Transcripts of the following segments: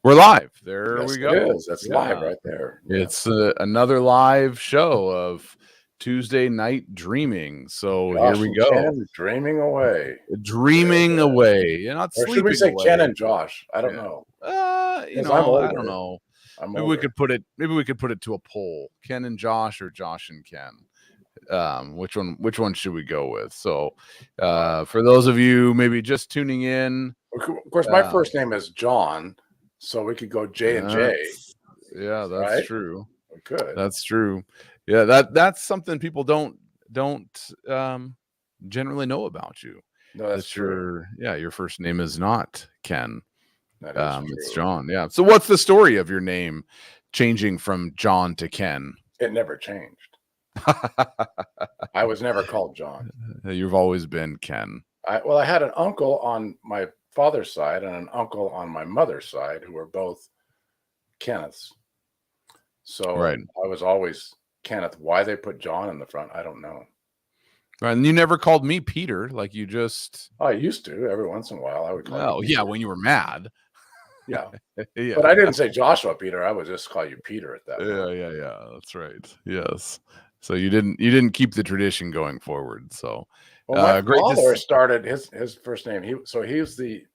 We're live. There Yes, we go. it is. That's live Yeah. right there. Yeah. It's another live show of Tuesday Night Dreaming. So here Josh we and go. Ken dreaming away. Dreaming away. You're not Or sleeping should we say away. Ken and Josh? I don't Yeah. know. You 'Cause I'm know, I older. don't know. I'm Maybe older. we could put it to a poll. Ken and Josh or Josh and Ken. Which one should we go with? So for those of you maybe just tuning in. Of course, my first name is John, so we could go J and J. Yeah, that's right? true. We could. That's true. Yeah, that's something people don't generally know about you. No, that's true. Your first name is not Ken. That is true. It's John. Yeah. So what's the story of your name changing from John to Ken? It never changed. I was never called John. You've always been Ken. I had an uncle on my father's side and an uncle on my mother's side who were both Kenneths. So Right. I was always Kenneth. Why they put John in the front, I don't know. And you never called me Peter, like you just. I used to every once in a while. I would call you Peter. When you were mad. Yeah. Yeah. But I didn't say Joshua Peter. I would just call you Peter at that point. Yeah. That's right. Yes. So you didn't keep the tradition going forward. So well, my father started his first name. He was the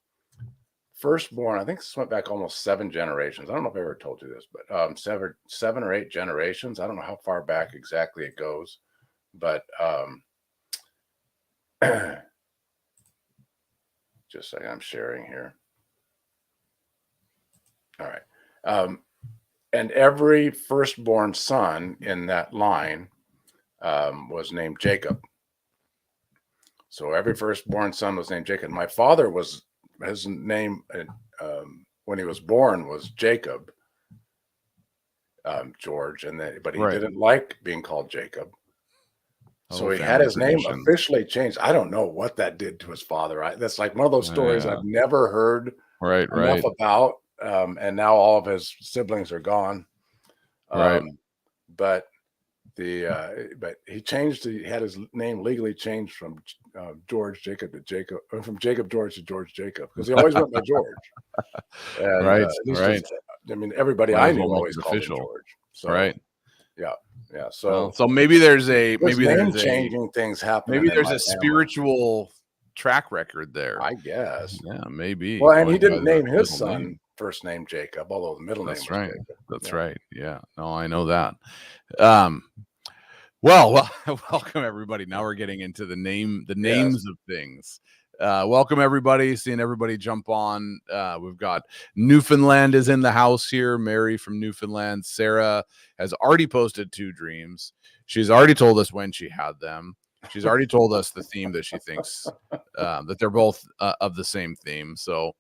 firstborn. I think this went back almost 7 generations. I don't know if I ever told you this, but 7 or 8 generations. I don't know how far back exactly it goes, but just a second, I'm sharing here. All right. And every firstborn son in that line was named Jacob. So every firstborn son was named Jacob. My father his name when he was born was Jacob George, but he didn't like being called Jacob. So he had his name officially changed. I don't know what that did to his father. That's like one of those stories I've never heard enough about. And now all of his siblings are gone. But he changed. He had his name legally changed from George Jacob to Jacob, or from Jacob George to George Jacob, because he always went by George. And, right. I mean, everybody I knew always called him George. So, yeah. So maybe there's changing things happening. Maybe there's a spiritual track record there. I guess. Yeah, maybe. Well, and he didn't name his son first name Jacob, although the middle name was right. Jacob. That's right. Yeah. No, I know that. Well, welcome everybody. Now we're getting into the names of things. Welcome everybody. Seeing everybody jump on. We've got Newfoundland is in the house here. Mary from Newfoundland. Sarah has already posted 2 dreams. She's already told us when she had them. She's already told us the theme that she thinks that they're both of the same theme. So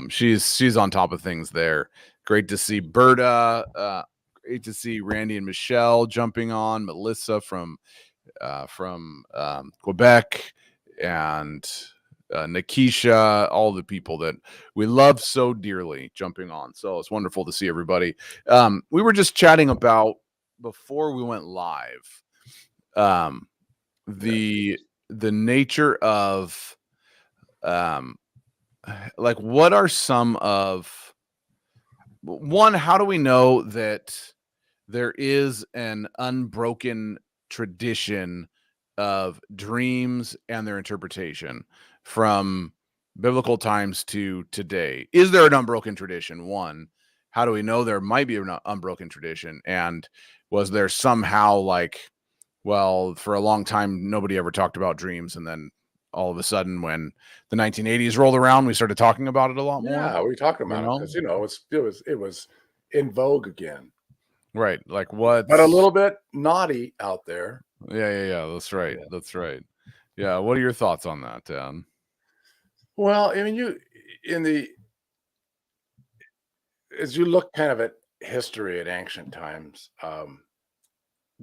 she's on top of things there. Great to see Berta. Great to see Randy and Michelle jumping on. Melissa from Quebec, and Nikisha, all the people that we love so dearly jumping on. So it's wonderful to see everybody. We were just chatting about, before we went live, the nature of like, what are some of one, how do we know that there is an unbroken tradition of dreams and their interpretation from biblical times to today? Is there an unbroken tradition? One, how do we know there might be an unbroken tradition? And was there somehow, like, well, for a long time, nobody ever talked about dreams, and then all of a sudden, when the 1980s rolled around, we started talking about it a lot more? Yeah, we talked about it because it was in vogue again. Right. Like what? But a little bit naughty out there. Yeah. That's right. Yeah. That's right. Yeah. What are your thoughts on that, Dan? Well, I mean, as you look kind of at history at ancient times,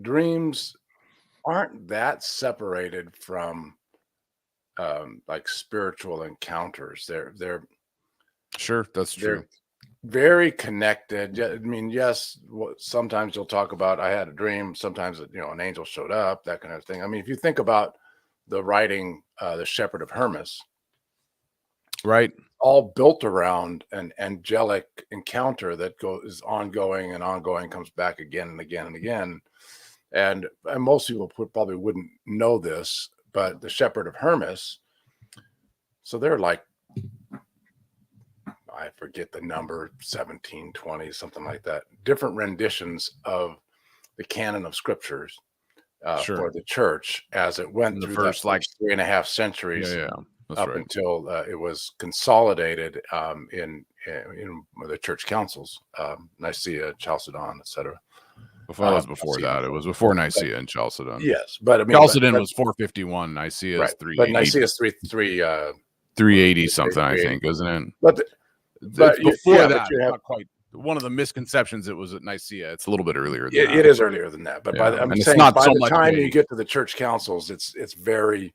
dreams aren't that separated from like spiritual encounters. They're sure, that's true. Very connected. I mean, yes, sometimes you'll talk about, I had a dream. Sometimes, an angel showed up, that kind of thing. I mean, if you think about the writing, The Shepherd of Hermas. Right. all built around an angelic encounter that is ongoing and ongoing, comes back again and again and again. And most people probably wouldn't know this, but the Shepherd of Hermas, so they're like, I forget the number, 17, 20, something like that, different renditions of the canon of scriptures for the church as it went through the first 3.5 centuries up until it was consolidated in the church councils, Nicaea, Chalcedon, etc. Before that, it was before Nicaea and Chalcedon. Yes, but I mean, Chalcedon was 451. Nicaea is 380. But Nicaea is 380 something, I think, isn't it? But before that, you have not quite one of the misconceptions. It was at Nicaea. It's a little bit earlier. Than that. It is earlier than that. But I'm saying by the time you get to the church councils, it's very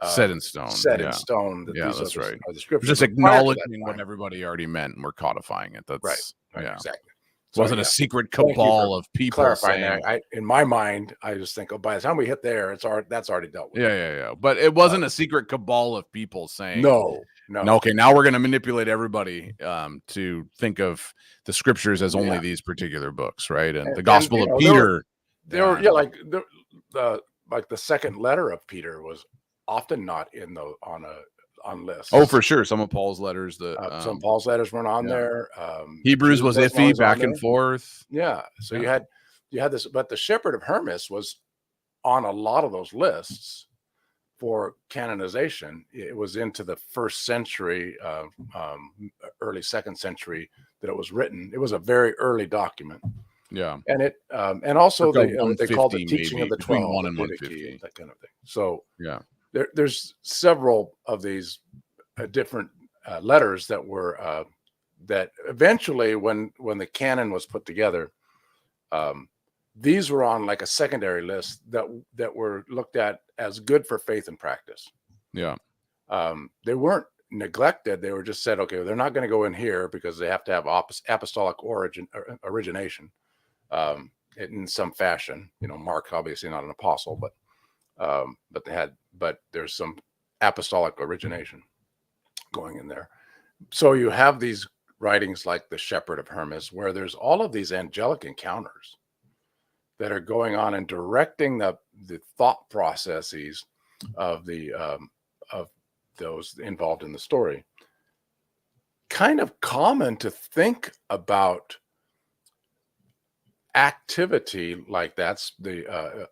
set in stone. In stone. That's right. Are the scriptures. Just acknowledging what everybody already meant, and we're codifying it. That's right. Exactly. So, wasn't a secret cabal of people clarifying that. In my mind, I just think, by the time we hit there, that's already dealt with. Yeah. But it wasn't a secret cabal of people saying, no. Okay, now we're going to manipulate everybody to think of the scriptures as only these particular books, right? And the Gospel of Peter. Like the second letter of Peter was often not on lists. Oh, for sure. Some of Paul's letters some of Paul's letters weren't on there. Hebrews was iffy back and forth. Yeah. So you had this, but the Shepherd of Hermas was on a lot of those lists for canonization. It was into the 1st century, early 2nd century that it was written. It was a very early document. Yeah. And it and also they called it Teaching of the 12, 1 and 150, that kind of thing. So yeah. There's several of these different letters that were that eventually, when the canon was put together, these were on like a secondary list that were looked at as good for faith and practice. Yeah, they weren't neglected. They were just said, okay, they're not going to go in here because they have to have apostolic origination in some fashion. Mark obviously not an apostle, but there's some apostolic origination going in there. So you have these writings like the Shepherd of Hermas, where there's all of these angelic encounters that are going on and directing the thought processes of those involved in the story. Kind of common to think about activity like that's the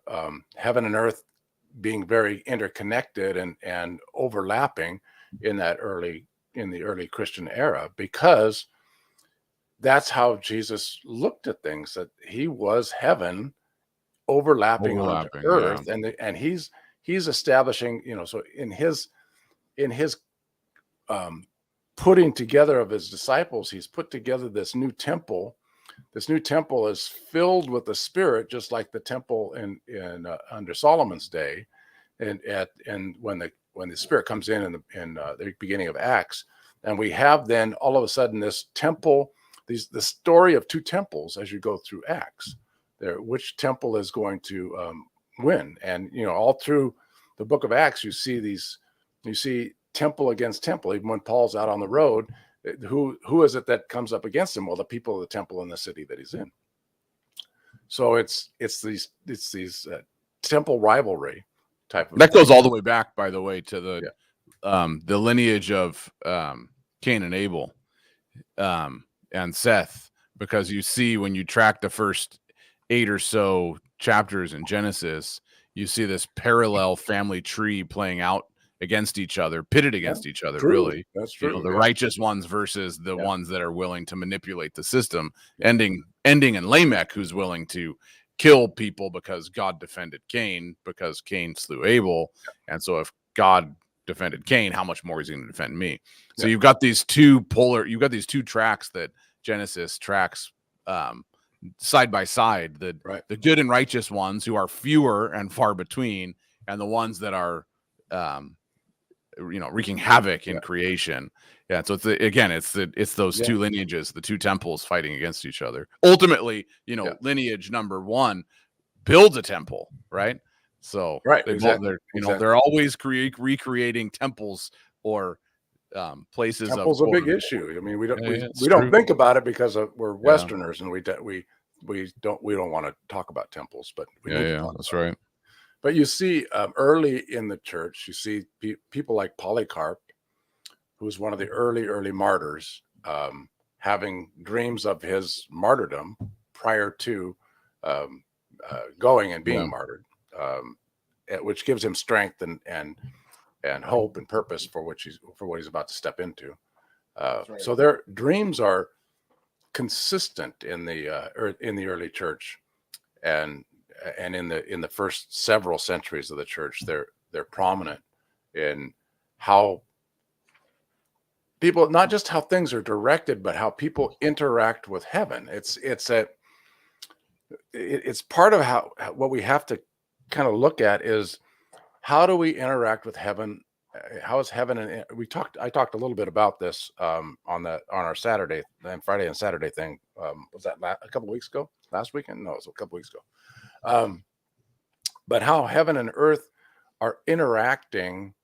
heaven and earth being very interconnected and overlapping in the early Christian era, because that's how Jesus looked at things, that he was heaven overlapping on earth. Yeah. And he's establishing, so in his putting together of his disciples, he's put together this new temple. This new temple is filled with the Spirit, just like the temple in under Solomon's day, and when the Spirit comes in the beginning of Acts, and we have then all of a sudden this temple, the story of two temples as you go through Acts. Which temple is going to win? And all through the book of Acts, you see temple against temple. Even when Paul's out on the road, who is it that comes up against him? Well, the people of the temple in the city that he's in. So it's these temple rivalry type of that goes all the way back, by the way, to the lineage of Cain and Abel and Seth, because you see when you track the first 8 or so chapters in Genesis, you see this parallel family tree playing out against each other, pitted against each other. True. Really, that's true. The righteous ones versus the ones that are willing to manipulate the system, ending in Lamech, who's willing to kill people because God defended Cain, because Cain slew Abel. And so if God defended Cain, how much more is he going to defend me? So you've got these two tracks that Genesis tracks side by side, the good and righteous ones, who are fewer and far between, and the ones that are wreaking havoc in creation. Yeah, so it's those two lineages, the two temples fighting against each other. Ultimately, lineage number 1 builds a temple, right? So they're always recreating temples or places Temple's of a big quote, issue. I mean, we don't it's we don't true. think about it because we're Yeah. Westerners, and we don't want to talk about temples, but we need to talk That's about it. right. But you see, early in the church, you see people like Polycarp, who's one of the early martyrs, having dreams of his martyrdom prior to going and being martyred, which gives him strength and hope and purpose for what he's about to step into. Right. So their dreams are consistent in the early church, and in the first several centuries of the church, they're prominent in how people, not just how things are directed, but how people interact with heaven. It's part of how what we have to kind of look at is, how do we interact with heaven? How is heaven? And I talked a little bit about this on our Saturday and Friday and Saturday thing. Was that a couple of weeks ago? Last weekend? No, it was a couple of weeks ago. But how heaven and earth are interacting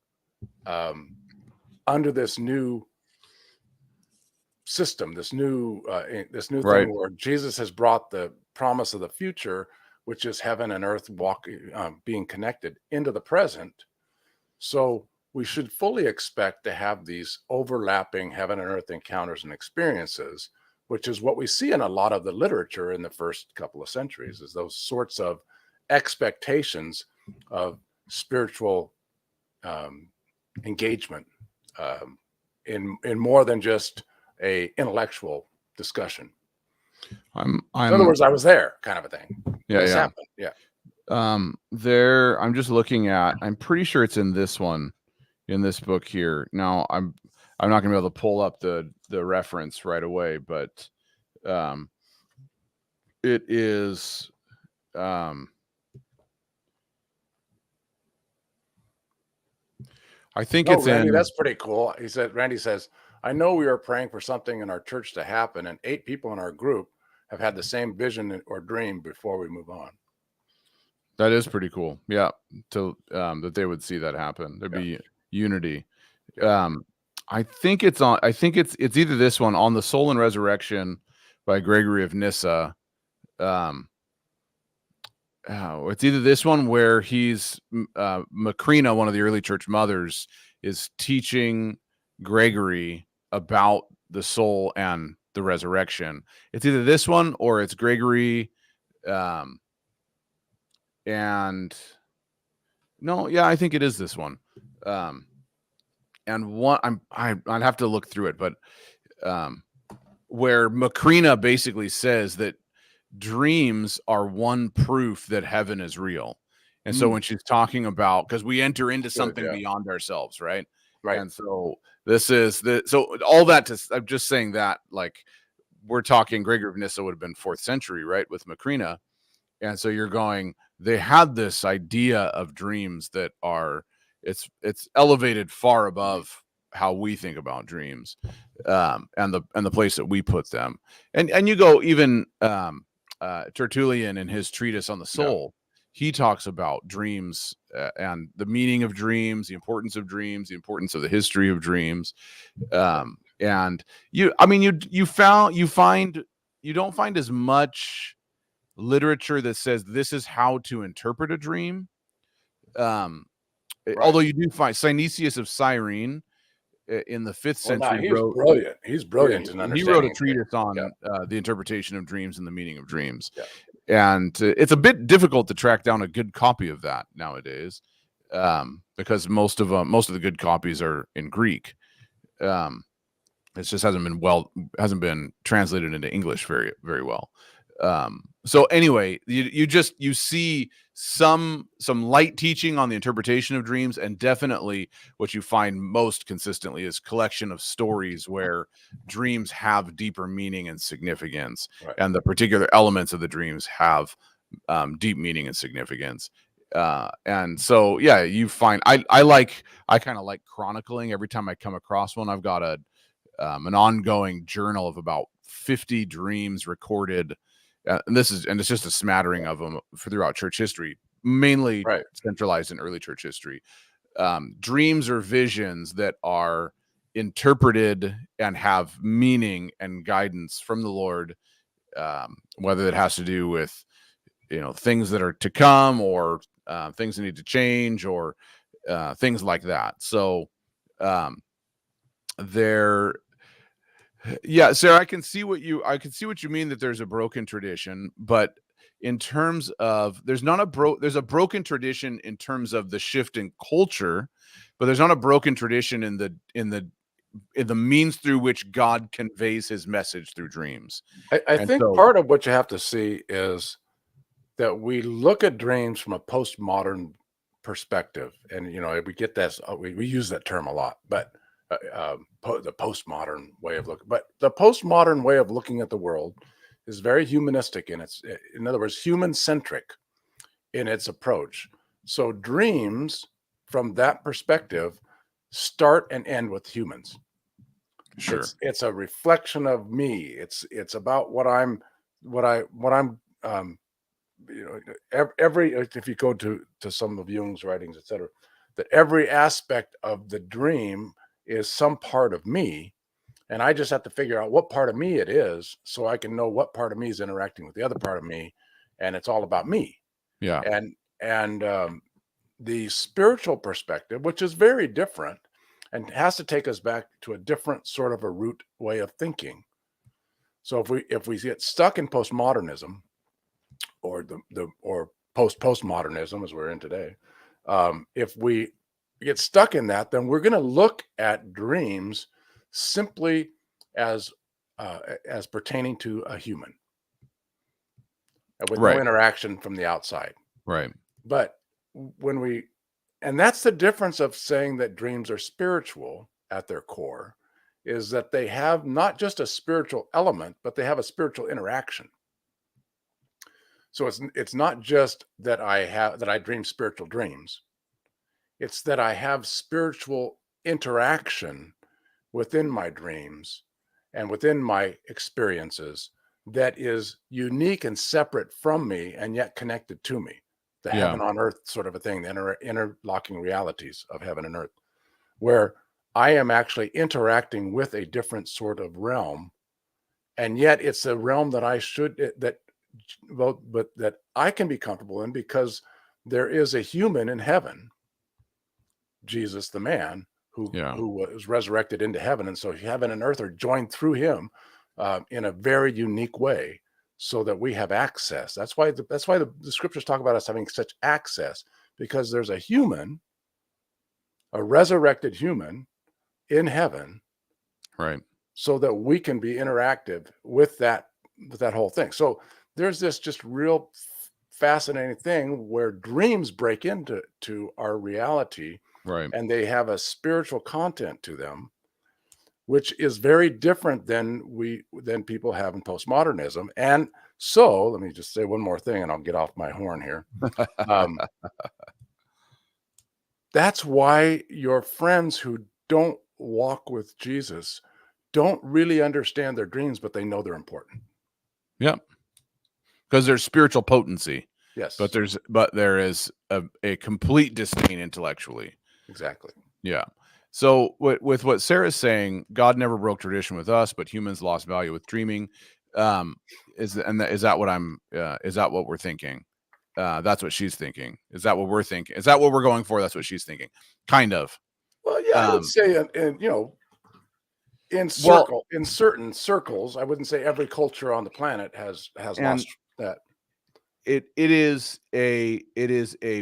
under this new system, this new Right. thing where Jesus has brought the promise of the future, which is heaven and earth being connected, into the present. So we should fully expect to have these overlapping heaven and earth encounters and experiences, which is what we see in a lot of the literature in the first couple of centuries, is those sorts of expectations of spiritual engagement in more than just a intellectual discussion. In other words, I was there, kind of a thing. This happened. Yeah. I'm just looking at, I'm pretty sure it's in this one, in this book here. Now I'm not gonna be able to pull up the reference right away, but it is I think it's Randy, in. that's pretty cool. Randy says, I know we are praying for something in our church to happen, and 8 people in our group have had the same vision or dream before we move on. That is pretty cool. Yeah. To that they would see that happen. There'd be unity. I think it's either this one, On the Soul and Resurrection by Gregory of Nissa. It's either this one where he's Macrina, one of the early church mothers, is teaching Gregory about the soul and the resurrection. It's either this one or it's Gregory. And no, yeah, I think it is this one. And one, I'd have to look through it, but where Macrina basically says that dreams are one proof that heaven is real. And so when she's talking about, because we enter into something beyond ourselves, right? Right. And so this is so all that I'm just saying that, like, we're talking Gregory of Nissa would have been 4th century, right, with Macrina. And so you're going, they had this idea of dreams that are, it's elevated far above how we think about dreams, and the place that we put them. And you go even Tertullian in his treatise on the soul, he talks about dreams and the meaning of dreams, the importance of dreams, the importance of the history of dreams. And you don't find as much literature that says this is how to interpret a dream. Although you do find Sinius of Cyrene in the 5th century. He's brilliant. He's brilliant in understanding. He wrote a treatise on the interpretation of dreams and the meaning of dreams. And it's a bit difficult to track down a good copy of that nowadays, because most of the good copies are in Greek. It just hasn't been translated into English very, very well. So anyway, you see some light teaching on the interpretation of dreams, and definitely what you find most consistently is collection of stories where dreams have deeper meaning and significance, and the particular elements of the dreams have deep meaning and significance. And so you find I kind of like chronicling. Every time I come across one, I've got an ongoing journal of about 50 dreams recorded. And it's just a smattering of them throughout church history, mainly centralized in early church history. Dreams or visions that are interpreted and have meaning and guidance from the Lord, whether it has to do with, things that are to come, or things that need to change, or things like that. So there, yeah, Sarah, I can see what you mean, that there's a broken tradition, but in terms of, there's a broken tradition in terms of the shift in culture, but there's not a broken tradition in the means through which God conveys his message through dreams. I think part of what you have to see is that we look at dreams from a postmodern perspective, and we get that, we use that term a lot, but the postmodern way of looking. But the postmodern way of looking at the world is very humanistic in other words, human centric in its approach. So dreams, from that perspective, start and end with humans. Sure, it's a reflection of me. It's about what I'm every, if you go to some of Jung's writings, etc., that every aspect of the dream is some part of me, and I just have to figure out what part of me it is, so I can know what part of me is interacting with the other part of me, and it's all about me. Yeah. And the spiritual perspective, which is very different and has to take us back to a different sort of a root way of thinking. So if we get stuck in postmodernism, or or postmodernism, as we're in today, if we get stuck in that, then we're going to look at dreams simply as pertaining to a human, with no interaction from the outside. Right. But and that's the difference of saying that dreams are spiritual at their core, is that they have not just a spiritual element, but they have a spiritual interaction. So it's not just that I dream spiritual dreams. It's that I have spiritual interaction within my dreams and within my experiences that is unique and separate from me, and yet connected to me. The heaven on earth sort of a thing, the interlocking realities of heaven and earth, where I am actually interacting with a different sort of realm, and yet it's a realm that that I can be comfortable in, because there is a human in heaven, Jesus the man, who was resurrected into heaven, and so heaven and earth are joined through him in a very unique way, so that we have access. That's why the scriptures talk about us having such access, because there's a human, a resurrected human in heaven, right, so that we can be interactive with that whole thing. So there's this just real fascinating thing where dreams break into our reality, right, and they have a spiritual content to them, which is very different than people have in postmodernism. And so let me just say one more thing, and I'll get off my horn here. That's why your friends who don't walk with Jesus don't really understand their dreams, but they know they're important. Yeah. Because there's spiritual potency. Yes. But there is a complete disdain intellectually. Exactly. Yeah. So with what Sarah's saying, God never broke tradition with us, but humans lost value with dreaming. Is that what we're thinking? That's what she's thinking. Is that what we're thinking? Is that what we're going for? That's what she's thinking. Kind of. Well, yeah, I would say, in certain circles, I wouldn't say every culture on the planet has lost that. It is a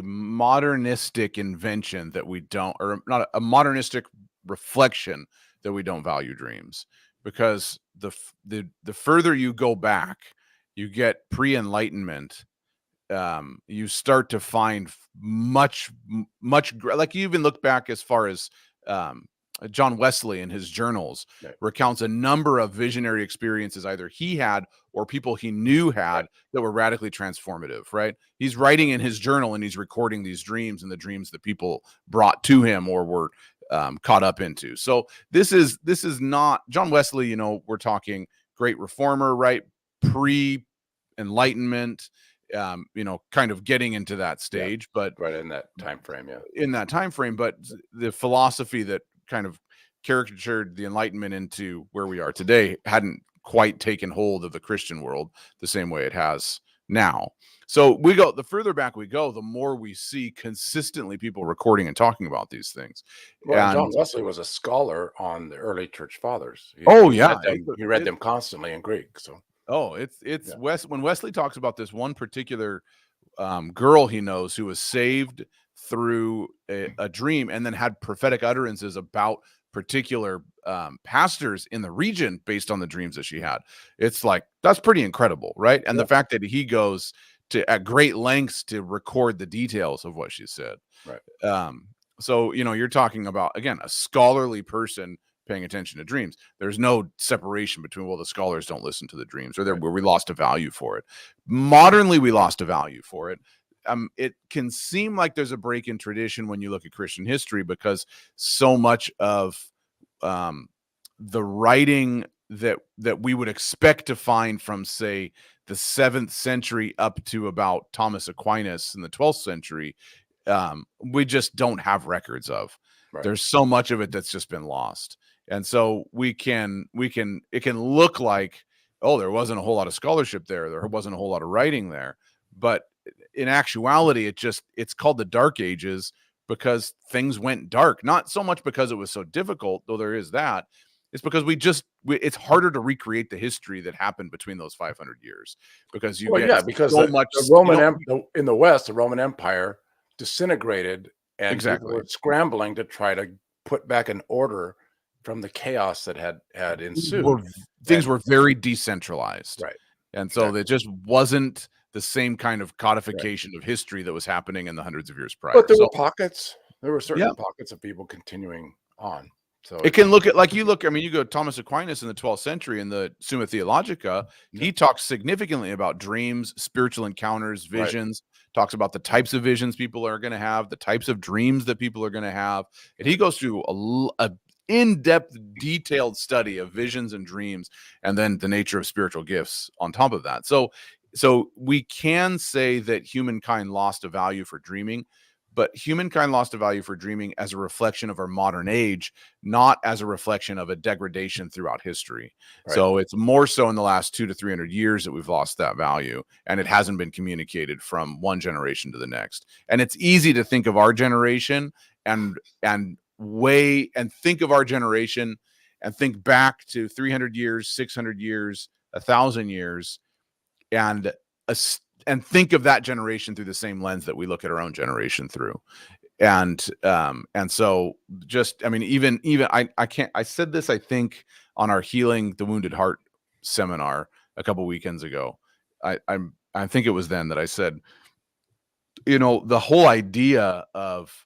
modernistic invention that we don't, or not a modernistic reflection that we don't value dreams, because the further you go back, you get pre-enlightenment, you start to find much, like, you even look back as far as John Wesley in his journals recounts a number of visionary experiences either he had or people he knew had that were radically transformative, right? He's writing in his journal and he's recording these dreams and the dreams that people brought to him or were caught up into. So this is not John Wesley, we're talking great reformer, right? Pre-enlightenment, kind of getting into that stage, but right in that time frame, in that time frame, but the philosophy that kind of caricatured the Enlightenment into where we are today hadn't quite taken hold of the Christian world the same way it has now. So the further back we go, the more we see consistently people recording and talking about these things. Well, John And Wesley was a scholar on the early church fathers. He read them constantly in Greek. So when Wesley talks about this one particular girl he knows who was saved through a dream and then had prophetic utterances about particular pastors in the region based on the dreams that she had. It's like, that's pretty incredible, right? And the fact that he goes to at great lengths to record the details of what she said. Right. So, you're talking about, again, a scholarly person paying attention to dreams. There's no separation between, well, the scholars don't listen to the dreams, or where we lost a value for it. Modernly, we lost a value for it. It can seem like there's a break in tradition when you look at Christian history, because so much of the writing that we would expect to find from, say, the 7th century up to about Thomas Aquinas in the 12th century, we just don't have records of. Right. There's so much of it that's just been lost. And so it can look like, oh, there wasn't a whole lot of scholarship there. There wasn't a whole lot of writing there. But in actuality, it's called the Dark Ages because things went dark. Not so much because it was so difficult, though there is that. It's because it's harder to recreate the history that happened between those 500 years because in the West, the Roman Empire disintegrated, and people were scrambling to try to put back an order from the chaos that had ensued. Things were very decentralized, right? And so there just wasn't the same kind of codification of history that was happening in the hundreds of years prior. But there were pockets. There were certain pockets of people continuing on. So it can look at you go Thomas Aquinas in the 12th century in the Summa Theologica. He talks significantly about dreams, spiritual encounters, visions, talks about the types of visions people are going to have, the types of dreams that people are going to have. And he goes through a in-depth, detailed study of visions and dreams, and then the nature of spiritual gifts on top of that. So we can say that humankind lost a value for dreaming, but humankind lost a value for dreaming as a reflection of our modern age, not as a reflection of a degradation throughout history. Right. So it's more so in the last 200 to 300 years that we've lost that value, and it hasn't been communicated from one generation to the next. And it's easy to think of our generation and think of our generation and think back to 300 years, 600 years, 1,000 years, and think of that generation through the same lens that we look at our own generation through. And so even I said this, I think, on our Healing the Wounded Heart seminar a couple weekends ago. I think it was then that I said, the whole idea of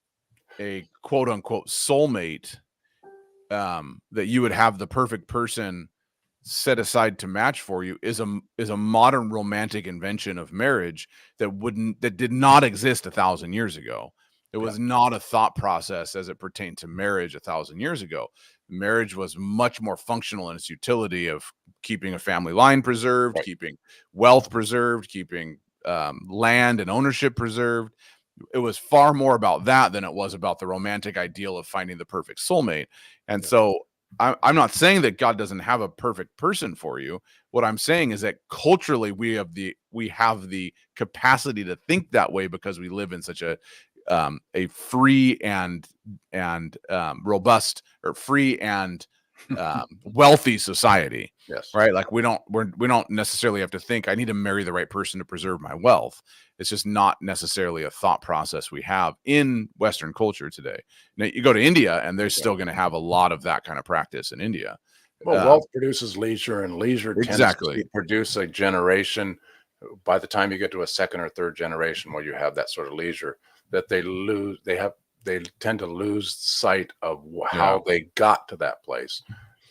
a quote unquote soulmate, that you would have the perfect person set aside to match for you is a modern romantic invention of marriage that did not exist 1,000 years ago. It was not a thought process as it pertained to marriage 1,000 years ago. Marriage was much more functional in its utility of keeping a family line preserved, keeping wealth preserved, keeping land and ownership preserved. It was far more about that than it was about the romantic ideal of finding the perfect soulmate. And so I'm not saying that God doesn't have a perfect person for you. What I'm saying is that culturally we have the capacity to think that way because we live in such a free and robust, or free and wealthy society. Yes. Right. Like we don't necessarily have to think I need to marry the right person to preserve my wealth. It's just not necessarily a thought process we have in Western culture today. Now you go to India and they're still going to have a lot of that kind of practice in India. Well, wealth produces leisure, and leisure tends to produce a generation. By the time you get to a second or third generation where you have that sort of leisure, that they tend to lose sight of how they got to that place.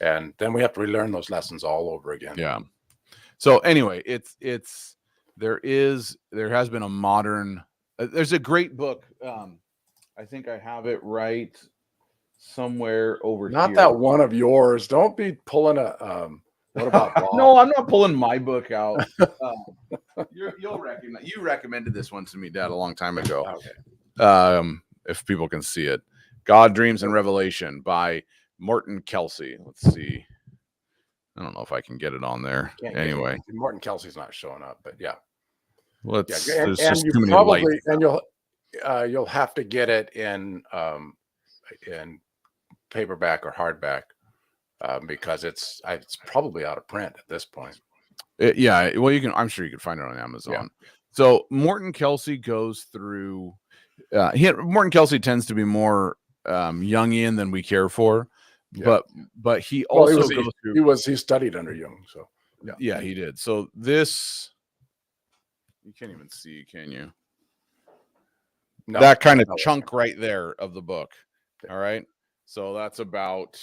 And then we have to relearn those lessons all over again. Yeah. So anyway, there has been a modern, there's a great book. I think I have it right somewhere over here. Not that one of yours. Don't be pulling a, what about Bob? No, I'm not pulling my book out. You'll recognize, you recommended this one to me, Dad, a long time ago. Okay. If people can see it. God, Dreams, and Revelation by Morton Kelsey. Let's see. I don't know if I can get it on there. Anyway, Morton Kelsey's not showing up, but yeah. Let's. Yeah, There's and just you too many probably lights. and you'll have to get it in paperback or hardback because it's probably out of print at this point. Yeah, well, I'm sure you can find it on Amazon. Yeah. So Morton Kelsey goes through. Morton Kelsey tends to be more Jungian than we care for, but he also goes through. He studied under Jung, so yeah, he did. So this, you can't even see, can you? No, that kind of chunk right there of the book. All right, so that's about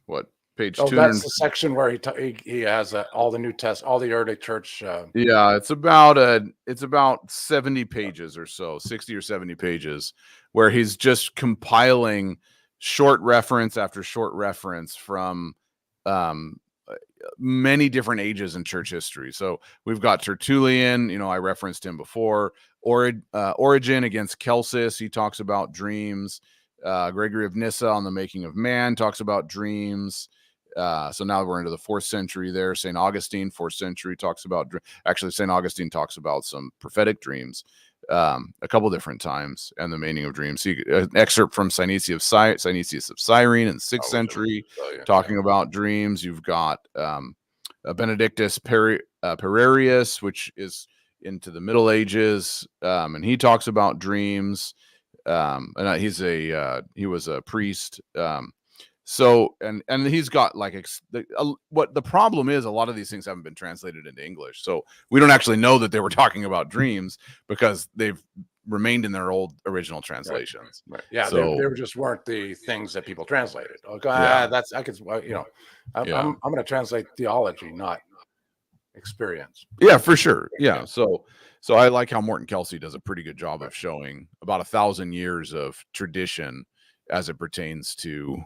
what page? Oh, that's the section where he has all the New Testament, all the early church. Yeah, it's about 70 pages or so, 60 or 70 pages, where he's just compiling short reference after short reference from many different ages in church history. So we've got Tertullian, I referenced him before. Origen against Celsus, he talks about dreams. Gregory of Nissa on the making of man talks about dreams. So now we're into the 4th century there. St. Augustine, 4th century, talks about, actually St. Augustine talks about some prophetic dreams a couple different times and the meaning of dreams. An excerpt from Sinius of Cyrene in the 6th century talking about dreams. You've got Benedictus Perarius, which is into the Middle Ages, and he talks about dreams. And he was a priest. So and he's got like what the problem is, a lot of these things haven't been translated into English, so we don't actually know that they were talking about dreams because they've remained in their old original translations. Right. Yeah, so they just weren't the things that people translated. I'm going to translate theology, not experience. Yeah, for sure. Yeah. So I like how Morton Kelsey does a pretty good job of showing about 1,000 years of tradition as it pertains to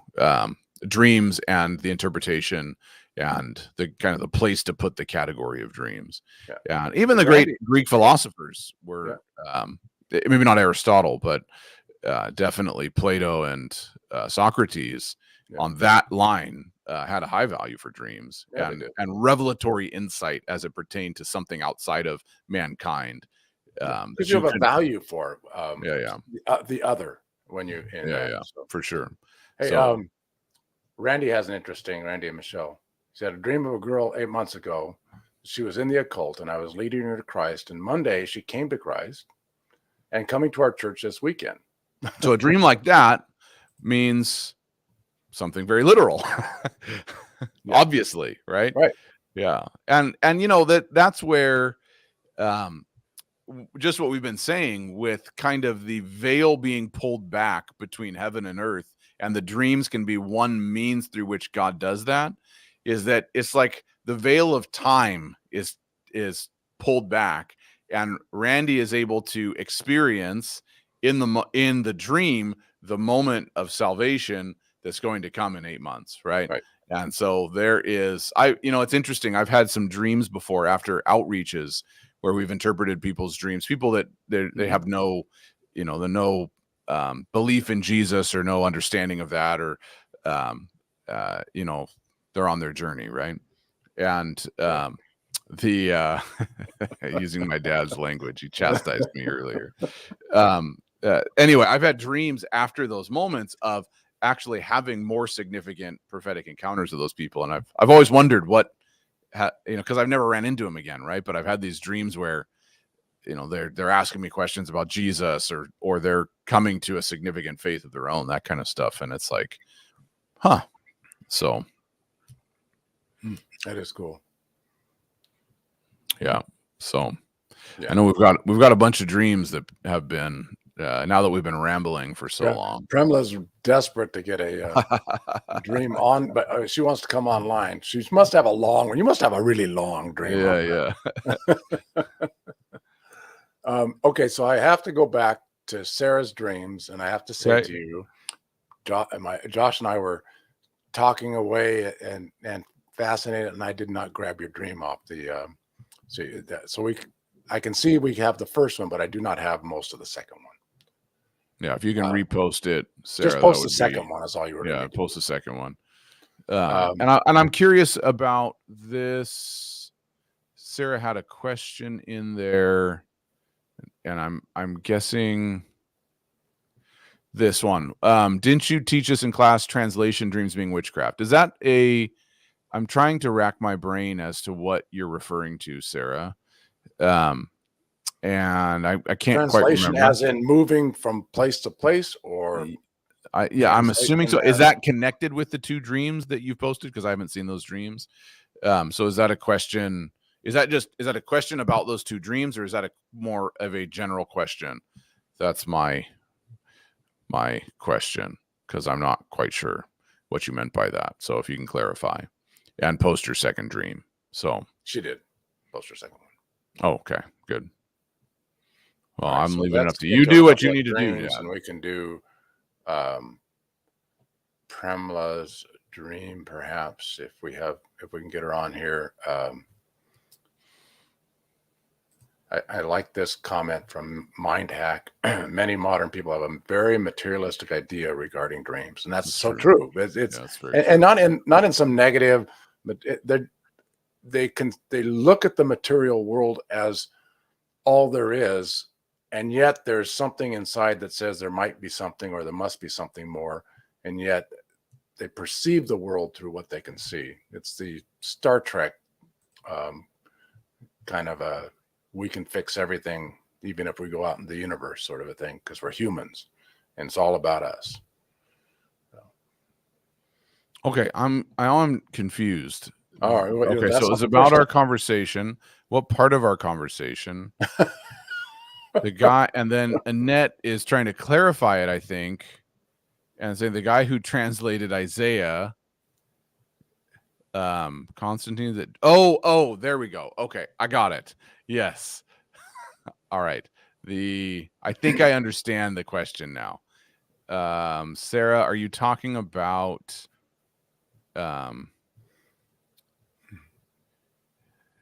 dreams and the interpretation and the kind of the place to put the category of dreams. Yeah. And even the great Greek philosophers were, maybe not Aristotle, but definitely Plato and Socrates on that line had a high value for dreams and revelatory insight as it pertained to something outside of mankind. Because you have a value for the other. When you for sure. Hey, Randy and Michelle. She had a dream of a girl 8 months ago. She was in the occult and I was leading her to Christ. And Monday she came to Christ and coming to our church this weekend. So a dream like that means something very literal. Obviously, right? Right. Yeah. And that's where just what we've been saying with kind of the veil being pulled back between heaven and earth, and the dreams can be one means through which God does that, is that it's like the veil of time is pulled back, and Randy is able to experience in the dream the moment of salvation that's going to come in 8 months, right? And so there is, it's interesting. I've had some dreams before after outreaches where we've interpreted people's dreams, people that they have no, belief in Jesus or no understanding of that, or, they're on their journey. Right. And, using my dad's language, he chastised me earlier. Anyway, I've had dreams after those moments of actually having more significant prophetic encounters with those people. And I've always wondered because I've never ran into him again. Right. But I've had these dreams where, they're asking me questions about Jesus or they're coming to a significant faith of their own, that kind of stuff. And it's like, so. That is cool. Yeah. So I know we've got a bunch of dreams that have been, now that we've been rambling for so long. Tremla's desperate to get a dream on, but she wants to come online. She must have a long one. You must have a really long dream. Yeah. Okay, so I have to go back to Sarah's dreams, and I have to say to you, Josh and I were talking away and fascinated, and I did not grab your dream off the. I can see we have the first one, but I do not have most of the second one. Yeah, if you can repost it, Sarah, just post that the would second be, one. That's all you really yeah, need to post the second one. do. And I'm curious about this. Sarah had a question in there, and I'm guessing this one. Didn't you teach us in class translation dreams being witchcraft? Is that I'm trying to rack my brain as to what you're referring to, Sarah. And I can't quite Translation remember. as in moving from place to place, or I'm assuming so. Is as- that connected with the two dreams that you've posted? Because I haven't seen those dreams. So is that a question? Is that a question about those two dreams, or is that more of a general question? That's my question, because I'm not quite sure what you meant by that. So if you can clarify and post your second dream. So she did post her second one. Oh, okay, good. Well, Right, I'm so leaving it up let's to get you. to Do a what couple you of need to do. dreams, Yeah. and we can do Premla's dream, perhaps, if we can get her on here. I like this comment from MindHack. Many modern people have a very materialistic idea regarding dreams, and that's so true. It's and not in some negative, but they look at the material world as all there is, and yet there's something inside that says there might be something, or there must be something more, and yet they perceive the world through what they can see. It's the Star Trek kind of a we can fix everything even if we go out in the universe sort of a thing, because we're humans and it's all about us. Okay, I'm confused. All right. Well, okay, so it's about our conversation. What part of our conversation? The guy, and then Annette is trying to clarify it, I think, and saying the guy who translated Isaiah, Constantine. That oh, there we go. Okay, I got it. Yes. All right. I think I understand the question now. Sarah, are you talking about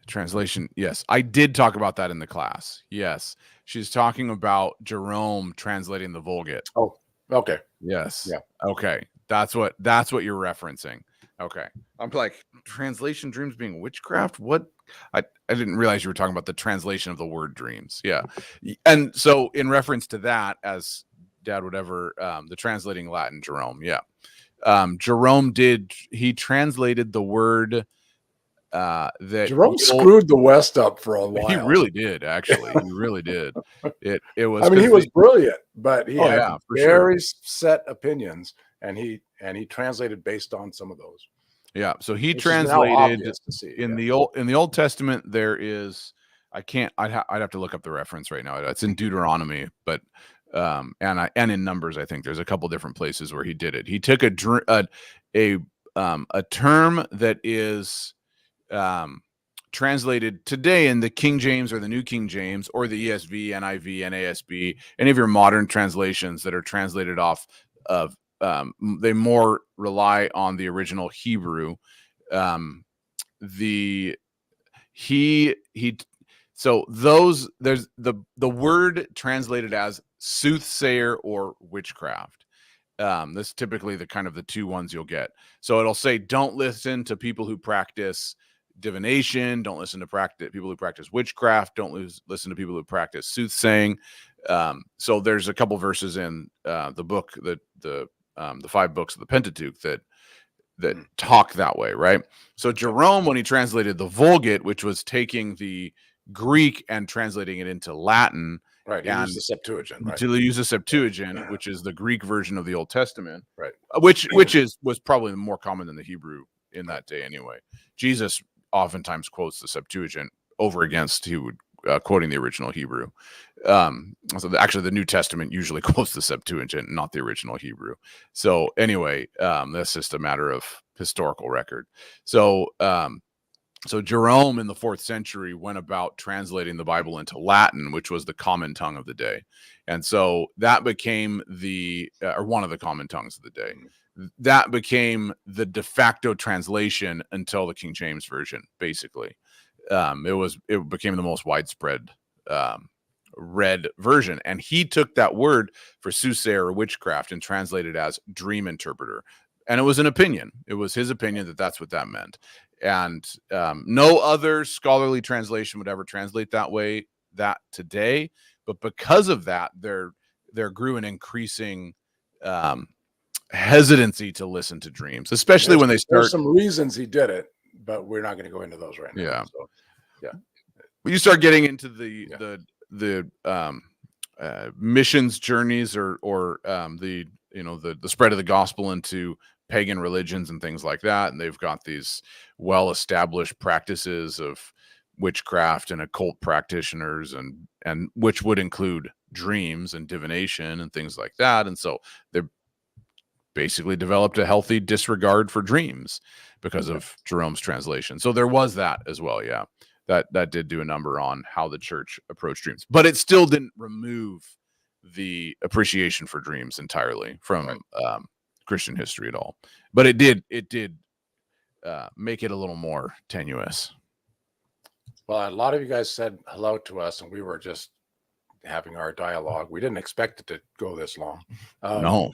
translation? Yes, I did talk about that in the class. Yes, she's talking about Jerome translating the Vulgate. Oh, okay. Yes. Yeah. Okay, that's what you're referencing. Okay, I'm like, translation dreams being witchcraft. What? I didn't realize you were talking about the translation of the word dreams. Yeah, and so in reference to that, as Dad would ever, the translating Latin Jerome. Yeah, Jerome he translated the word that Jerome screwed the West up for a while. He really did, actually. He really did. It was. I mean, he was brilliant, but he had very set opinions, and he translated based on some of those. Yeah, so he translated in the Old Testament. There is, I'd have to look up the reference right now. It's in Deuteronomy, but and in Numbers, I think there's a couple different places where he did it. He took a term that is translated today in the King James or the New King James or the ESV, NIV, NASB, any of your modern translations that are translated off of. They more rely on the original Hebrew. So there's the word translated as soothsayer or witchcraft. This is typically the kind of the two ones you'll get. So it'll say, don't listen to people who practice divination. Don't listen to people who practice witchcraft. Don't listen to people who practice soothsaying. So there's a couple verses in the book the 5 books of the Pentateuch that talk that way, right? So Jerome, when he translated the Vulgate, which was taking the Greek and translating it into Latin, right? He used the Septuagint, right? To use the Septuagint, which is the Greek version of the Old Testament, right? Which was probably more common than the Hebrew in that day, anyway. Jesus oftentimes quotes the Septuagint over against quoting the original Hebrew. So actually, the New Testament usually quotes the Septuagint, not the original Hebrew. So anyway, that's just a matter of historical record. So Jerome in the 4th century went about translating the Bible into Latin, which was the common tongue of the day. And so that became or one of the common tongues of the day. That became the de facto translation until the King James version, basically. It became the most widespread read version, and he took that word for soothsayer or witchcraft and translated it as dream interpreter. And it was an opinion. It was his opinion that that's what that meant. And no other scholarly translation would ever translate that way that today. But because of that, there grew an increasing hesitancy to listen to dreams, especially when they start. There's some reasons he did it, but we're not going to go into those right now. Yeah. So, yeah. When you start getting into the missions journeys or the spread of the gospel into pagan religions and things like that, and they've got these well-established practices of witchcraft and occult practitioners, and which would include dreams and divination and things like that, and so they basically developed a healthy disregard for dreams because of Jerome's translation. So there was that as well. Yeah, that did do a number on how the church approached dreams, but it still didn't remove the appreciation for dreams entirely from Christian history at all. But it did make it a little more tenuous. Well, a lot of you guys said hello to us, and we were just having our dialogue. We didn't expect it to go this long. No.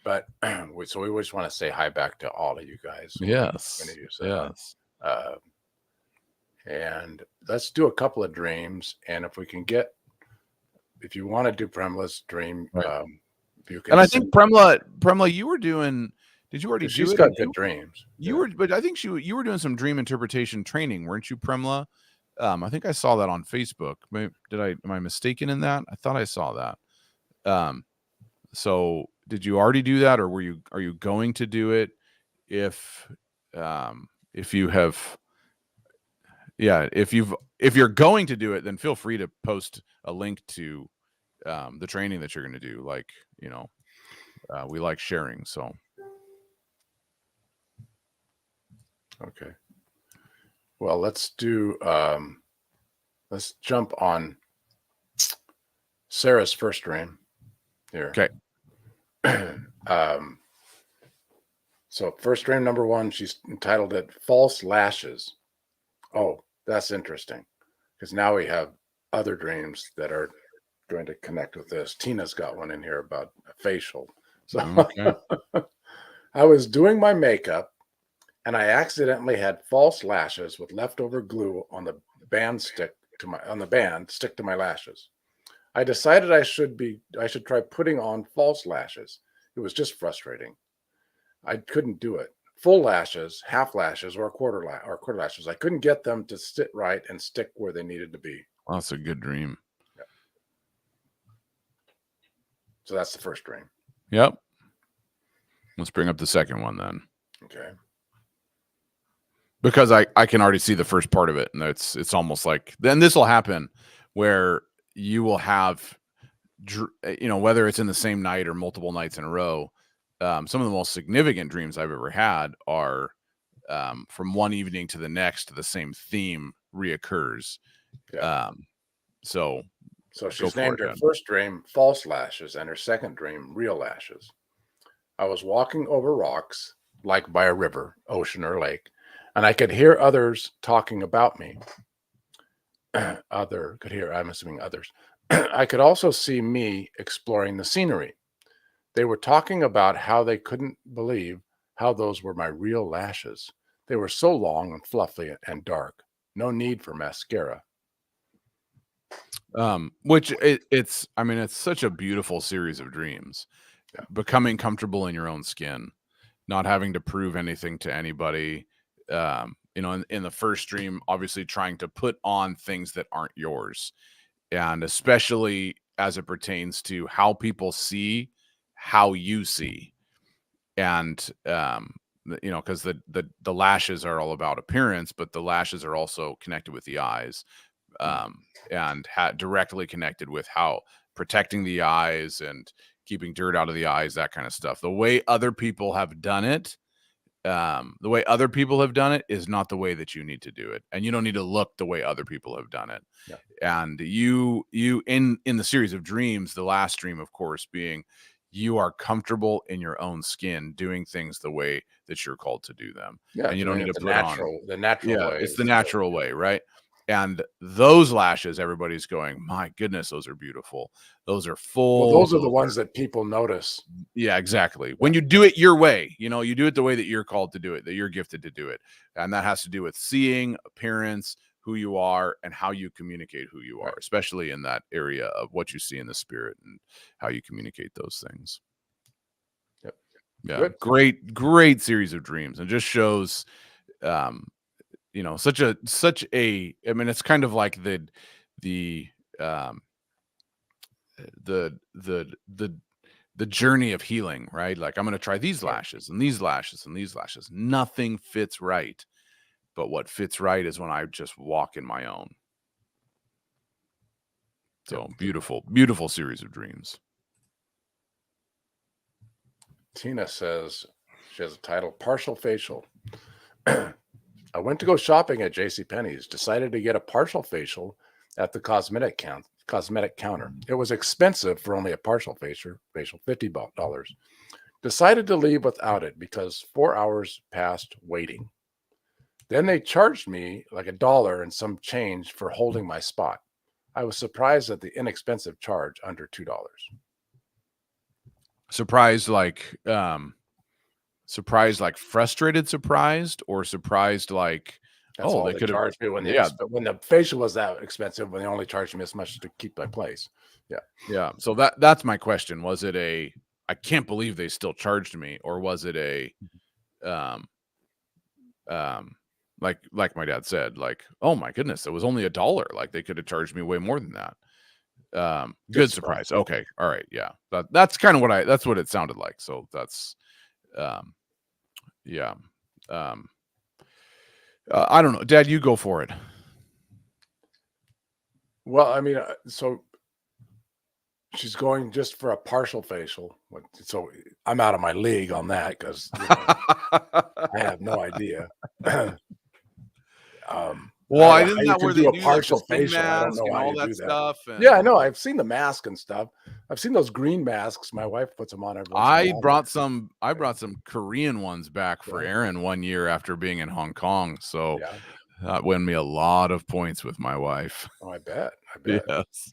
But we just want to say hi back to all of you guys. Yes. Yes. And let's do a couple of dreams. And if you want to do Premla's dream, right. You can. And I think Premla, you were doing. Did you already do it? She's got good dreams. But I think you were doing some dream interpretation training, weren't you, Premla? I think I saw that on Facebook. Am I mistaken in that? I thought I saw that. So did you already do that, or are you going to do it? If you have, if you're going to do it, then feel free to post a link to the training that you're going to do. Like, we like sharing. So. Okay. Well, let's jump on Sarah's first dream here. Okay. So first dream number 1, she's entitled it False Lashes. Oh, that's interesting, because now we have other dreams that are going to connect with this. Tina's got one in here about a facial. So okay. I was doing my makeup, and I accidentally had false lashes with leftover glue on the band stick to my lashes. I decided I should try putting on false lashes. It was just frustrating. I couldn't do it. Full lashes, half lashes, or quarter lashes. I couldn't get them to sit right and stick where they needed to be. Well, that's a good dream. Yeah. So that's the first dream. Yep. Let's bring up the second one then. Okay. Because I can already see the first part of it, and it's almost like then this will happen where you will have, whether it's in the same night or multiple nights in a row. Some of the most significant dreams I've ever had are from one evening to the next, the same theme reoccurs. Yeah. So she's named her first dream False Lashes and her second dream Real Lashes. I was walking over rocks, like by a river, ocean, or lake, and I could hear others talking about me. I'm assuming others. I could also see me exploring the scenery. They were talking about how they couldn't believe how those were my real lashes. They were so long and fluffy and dark. No need for mascara. Which it's such a beautiful series of dreams. Yeah. Becoming comfortable in your own skin, not having to prove anything to anybody. In the first dream, obviously trying to put on things that aren't yours. And especially as it pertains to how people see how you see. And, because the lashes are all about appearance, but the lashes are also connected with the eyes, and directly connected with how protecting the eyes and keeping dirt out of the eyes, that kind of stuff. The way other people have done it, is not the way that you need to do it. And you don't need to look the way other people have done it. Yeah. And you in the series of dreams, the last dream, of course, being you are comfortable in your own skin doing things the way that you're called to do them. Yeah, and you don't need to put the natural way. It's the natural way, right? And those lashes, everybody's going, my goodness, those are beautiful. Those are full. Well, those are the ones that people notice. Yeah, exactly. When you do it your way, you know, you do it the way that you're called to do it, that you're gifted to do it. And that has to do with seeing, appearance, who you are, and how you communicate who you are, especially in that area of what you see in the spirit and how you communicate those things. Yep. Yeah. Good. Great series of dreams. And just shows you know, such a I mean, it's kind of like the journey of healing, right? Like, I'm going to try these lashes and these lashes and these lashes. Nothing fits right. But what fits right is when I just walk in my own. So beautiful, beautiful series of dreams. Tina says, she has a title, Partial Facial. I went to go shopping at JCPenney's, decided to get a partial facial at the cosmetic counter. It was expensive for only a partial facial, $50. Decided to leave without it because 4 hours passed waiting. Then they charged me like $1 and some change for holding my spot. I was surprised at the inexpensive charge, under $2. Surprised, like frustrated, surprised, or surprised like, That's all they could charge me when the facial was that expensive, when they only charged me as much to keep my place. Yeah. So that's my question. Was it I can't believe they still charged me, or was it like my dad said, like, oh my goodness, it was only $1. Like, they could have charged me way more than that. Good surprise. Okay. All right. Yeah. That's kind of that's what it sounded like. So that's, yeah. I don't know. Dad, you go for it. Well, I mean, so she's going just for a partial facial. So I'm out of my league on that, because I have no idea. Well, I didn't know where they do partial facial. I don't know and all that stuff. Yeah, I know. I've seen the mask and stuff. I've seen those green masks. My wife puts them on every once in a while. I brought some Korean ones back for Aaron one year after being in Hong Kong. So that won me a lot of points with my wife. Oh, I bet. Yes.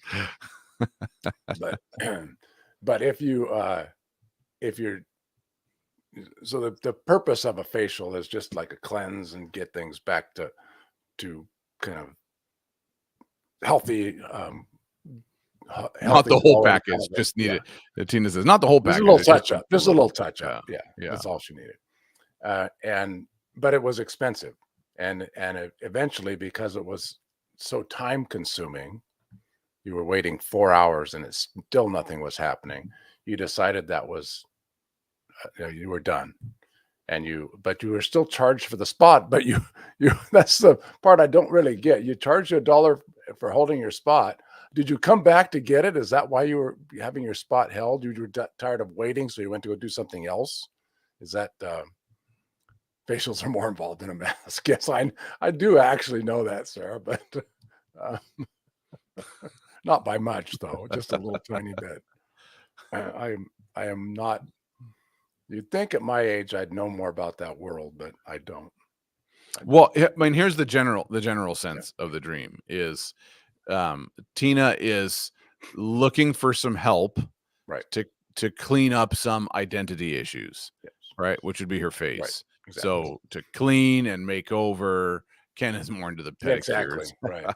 But if you're so the purpose of a facial is just like a cleanse and get things back to kind of healthy. Not the whole package. Just needed. Tina says, not the whole package. Just a little touch up. Just a little touch up. Yeah. That's all she needed. But it was expensive, and eventually, because it was so time consuming, you were waiting 4 hours and it's still nothing was happening. You decided that was you were done. But you were still charged for the spot, but you that's the part I don't really get. You charged you $1 for holding your spot. Did you come back to get it? Is that why you were having your spot held? You were tired of waiting, so you went to go do something else? Is that facials are more involved in a mask? Yes, I do actually know that, Sarah, but not by much, though. Just a little tiny bit. I am not. You'd think at my age I'd know more about that world, but I don't. Well, I mean, here's the general sense of the dream is, Tina is looking for some help, right, to clean up some identity issues, yes, right, which would be her face. Right, exactly. So to clean and make over. Ken is more into the pedicures. Exactly. Right.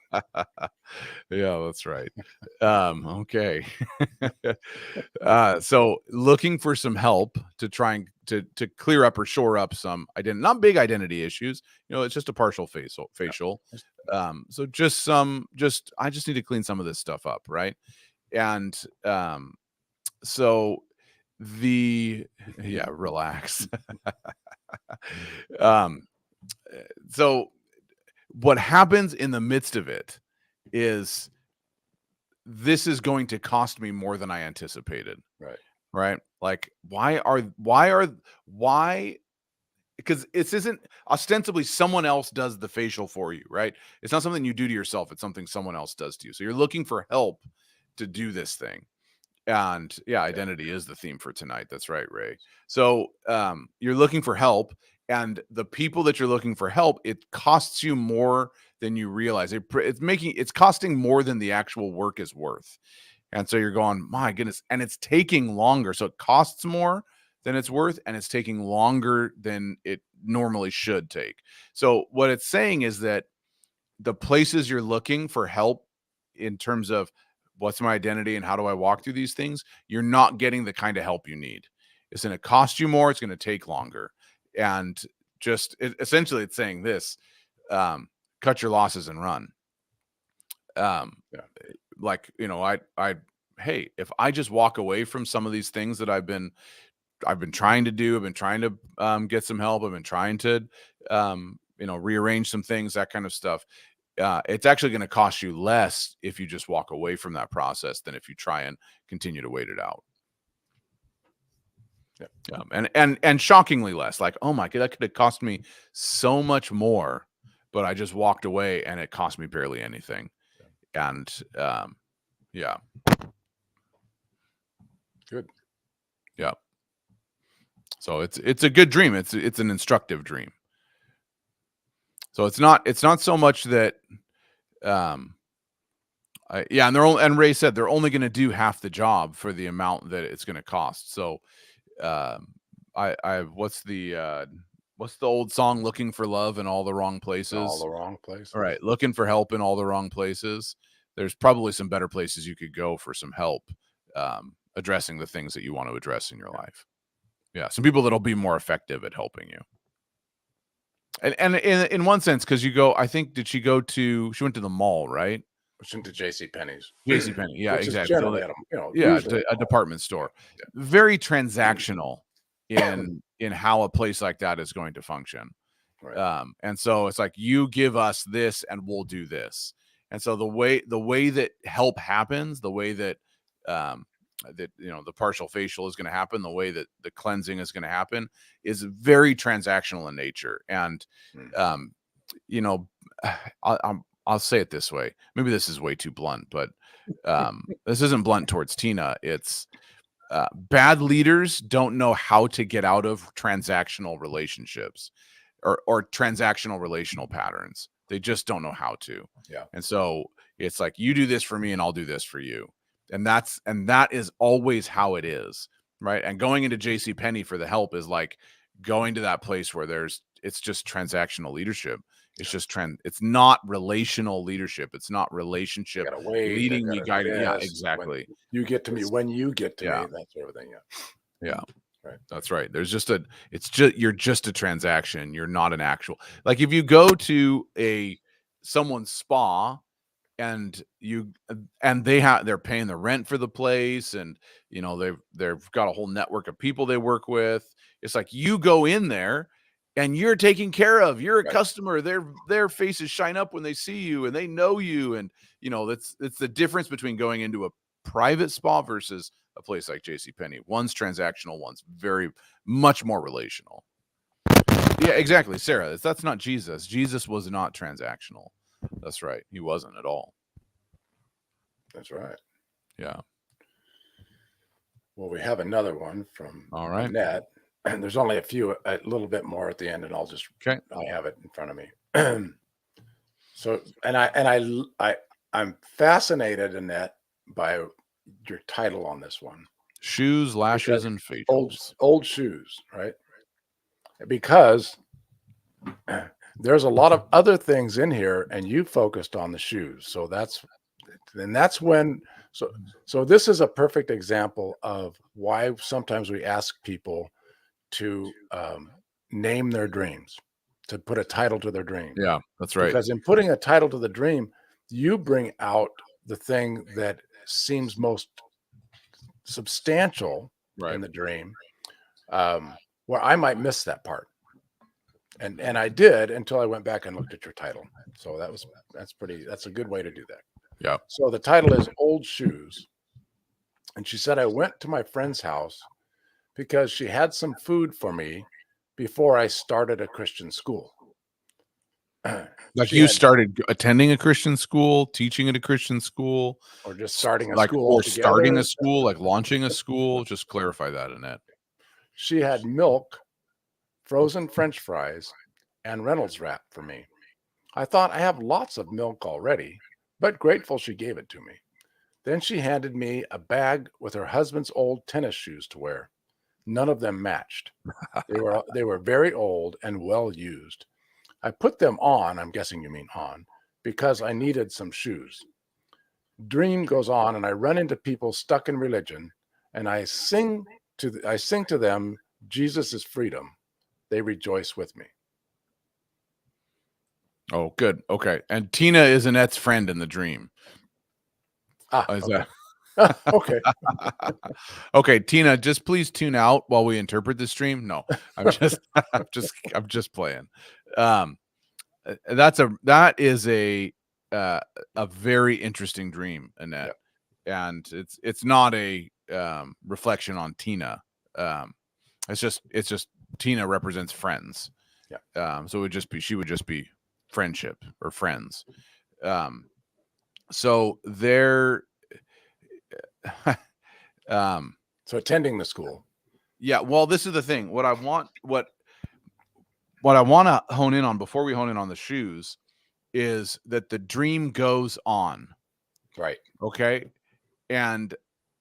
Yeah, that's right. Okay. So looking for some help to try and to clear up or shore up some not big identity issues. You know, it's just a partial facial. So I just need to clean some of this stuff up, right? And so relax. So what happens in the midst of it is, this is going to cost me more than I anticipated. Right. Like, why? Because it isn't ostensibly someone else does the facial for you, right? It's not something you do to yourself. It's something someone else does to you. So you're looking for help to do this thing. And identity is the theme for tonight. That's right, Ray. So you're looking for help, and the people that you're looking for help, it costs you more than you realize. It's costing more than the actual work is worth. And so you're going, my goodness, and it's taking longer. So it costs more than it's worth, and it's taking longer than it normally should take. So what it's saying is that the places you're looking for help in terms of what's my identity and how do I walk through these things, you're not getting the kind of help you need. It's going to cost you more. It's going to take longer. And essentially it's saying this, cut your losses and run. Like, hey, if I just walk away from some of these things that I've been trying to do, I've been trying to get some help, I've been trying to rearrange some things, that kind of stuff. It's actually going to cost you less if you just walk away from that process than if you try and continue to wait it out. And shockingly less. Like, oh my God, that could have cost me so much more, but I just walked away and it cost me barely anything. And good. Yeah. So it's a good dream. It's an instructive dream. So it's not so much that and Ray said they're only going to do half the job for the amount that it's going to cost. So what's the old song, looking for love in all the wrong places? All the wrong places. All right, looking for help in all the wrong places. There's probably some better places you could go for some help addressing the things that you want to address in your life. Yeah, some people that'll be more effective at helping you. And in one sense, because you go, I think, she went to the mall, right? She went to JCPenney's. JCPenney, yeah, Which exactly. Is generally a department store. Yeah. Very transactional in how a place like that is going to function. Right. And so it's like, you give us this and we'll do this. And so the way that help happens, the way that the partial facial is going to happen, the way that the cleansing is going to happen is very transactional in nature. And I'll say it this way. Maybe this is way too blunt, but this isn't blunt towards Tina. It's bad leaders don't know how to get out of transactional relationships or transactional relational patterns. They just don't know how to. Yeah. And so it's like, you do this for me and I'll do this for you. And that is always how it is. Right. And going into JCPenney for the help is like going to that place where it's just transactional leadership. It's just it's not relational leadership. It's not relationship leading me, guiding. Yeah, exactly. You get to me when you get to me, that sort of thing. Yeah. Right. That's right. You're just a transaction. You're not an actual, like, if you go to someone's spa and they're paying the rent for the place, and they've got a whole network of people they work with. It's like, you go in there and you're taken care of. You're a customer. Their faces shine up when they see you and they know you. And it's the difference between going into a private spa versus a place like JCPenney. One's transactional, one's very much more relational. Yeah, exactly, Sarah. That's not Jesus. Jesus was not transactional. That's right. He wasn't at all. That's right. Yeah. Well, we have another one from Annette, and there's only a little bit more at the end, and I have it in front of me. So, I'm fascinated, Annette, by your title on this one. Shoes, lashes, and facials. Old shoes, right? Because there's a lot of other things in here, and you focused on the shoes. So that's when this is a perfect example of why sometimes we ask people to name their dreams, to put a title to their dream. Yeah, that's right. Because in putting a title to the dream, you bring out the thing that seems most substantial in the dream, where I might miss that part. And I did until I went back and looked at your title. So that's a good way to do that. Yeah. So the title is Old Shoes. And she said, I went to my friend's house because she had some food for me before I started a Christian school. Like, you started attending a Christian school, teaching at a Christian school, or just starting a school, or starting a school, like launching a school. Just clarify that, Annette. She had milk, frozen French fries, and Reynolds wrap for me. I thought I have lots of milk already, but grateful she gave it to me. Then she handed me a bag with her husband's old tennis shoes to wear. None of them matched. They were very old and well used. I put them on, I'm guessing you mean on, because I needed some shoes. Dream goes on, and I run into people stuck in religion, and I sing to them, Jesus is freedom. They rejoice with me. Oh, good. Okay. And Tina is Annette's friend in the dream. Is Okay. that Okay. okay, Tina, just please tune out while we interpret the stream. No, I'm just playing. That is a very interesting dream, Annette. Yep. And it's not a reflection on Tina. It's just Tina represents friends. Yeah. So she would just be friendship or friends. So they're so attending the school. Yeah, well, this is the thing. What I want to hone in on before we hone in on the shoes is that the dream goes on. Right. Okay. And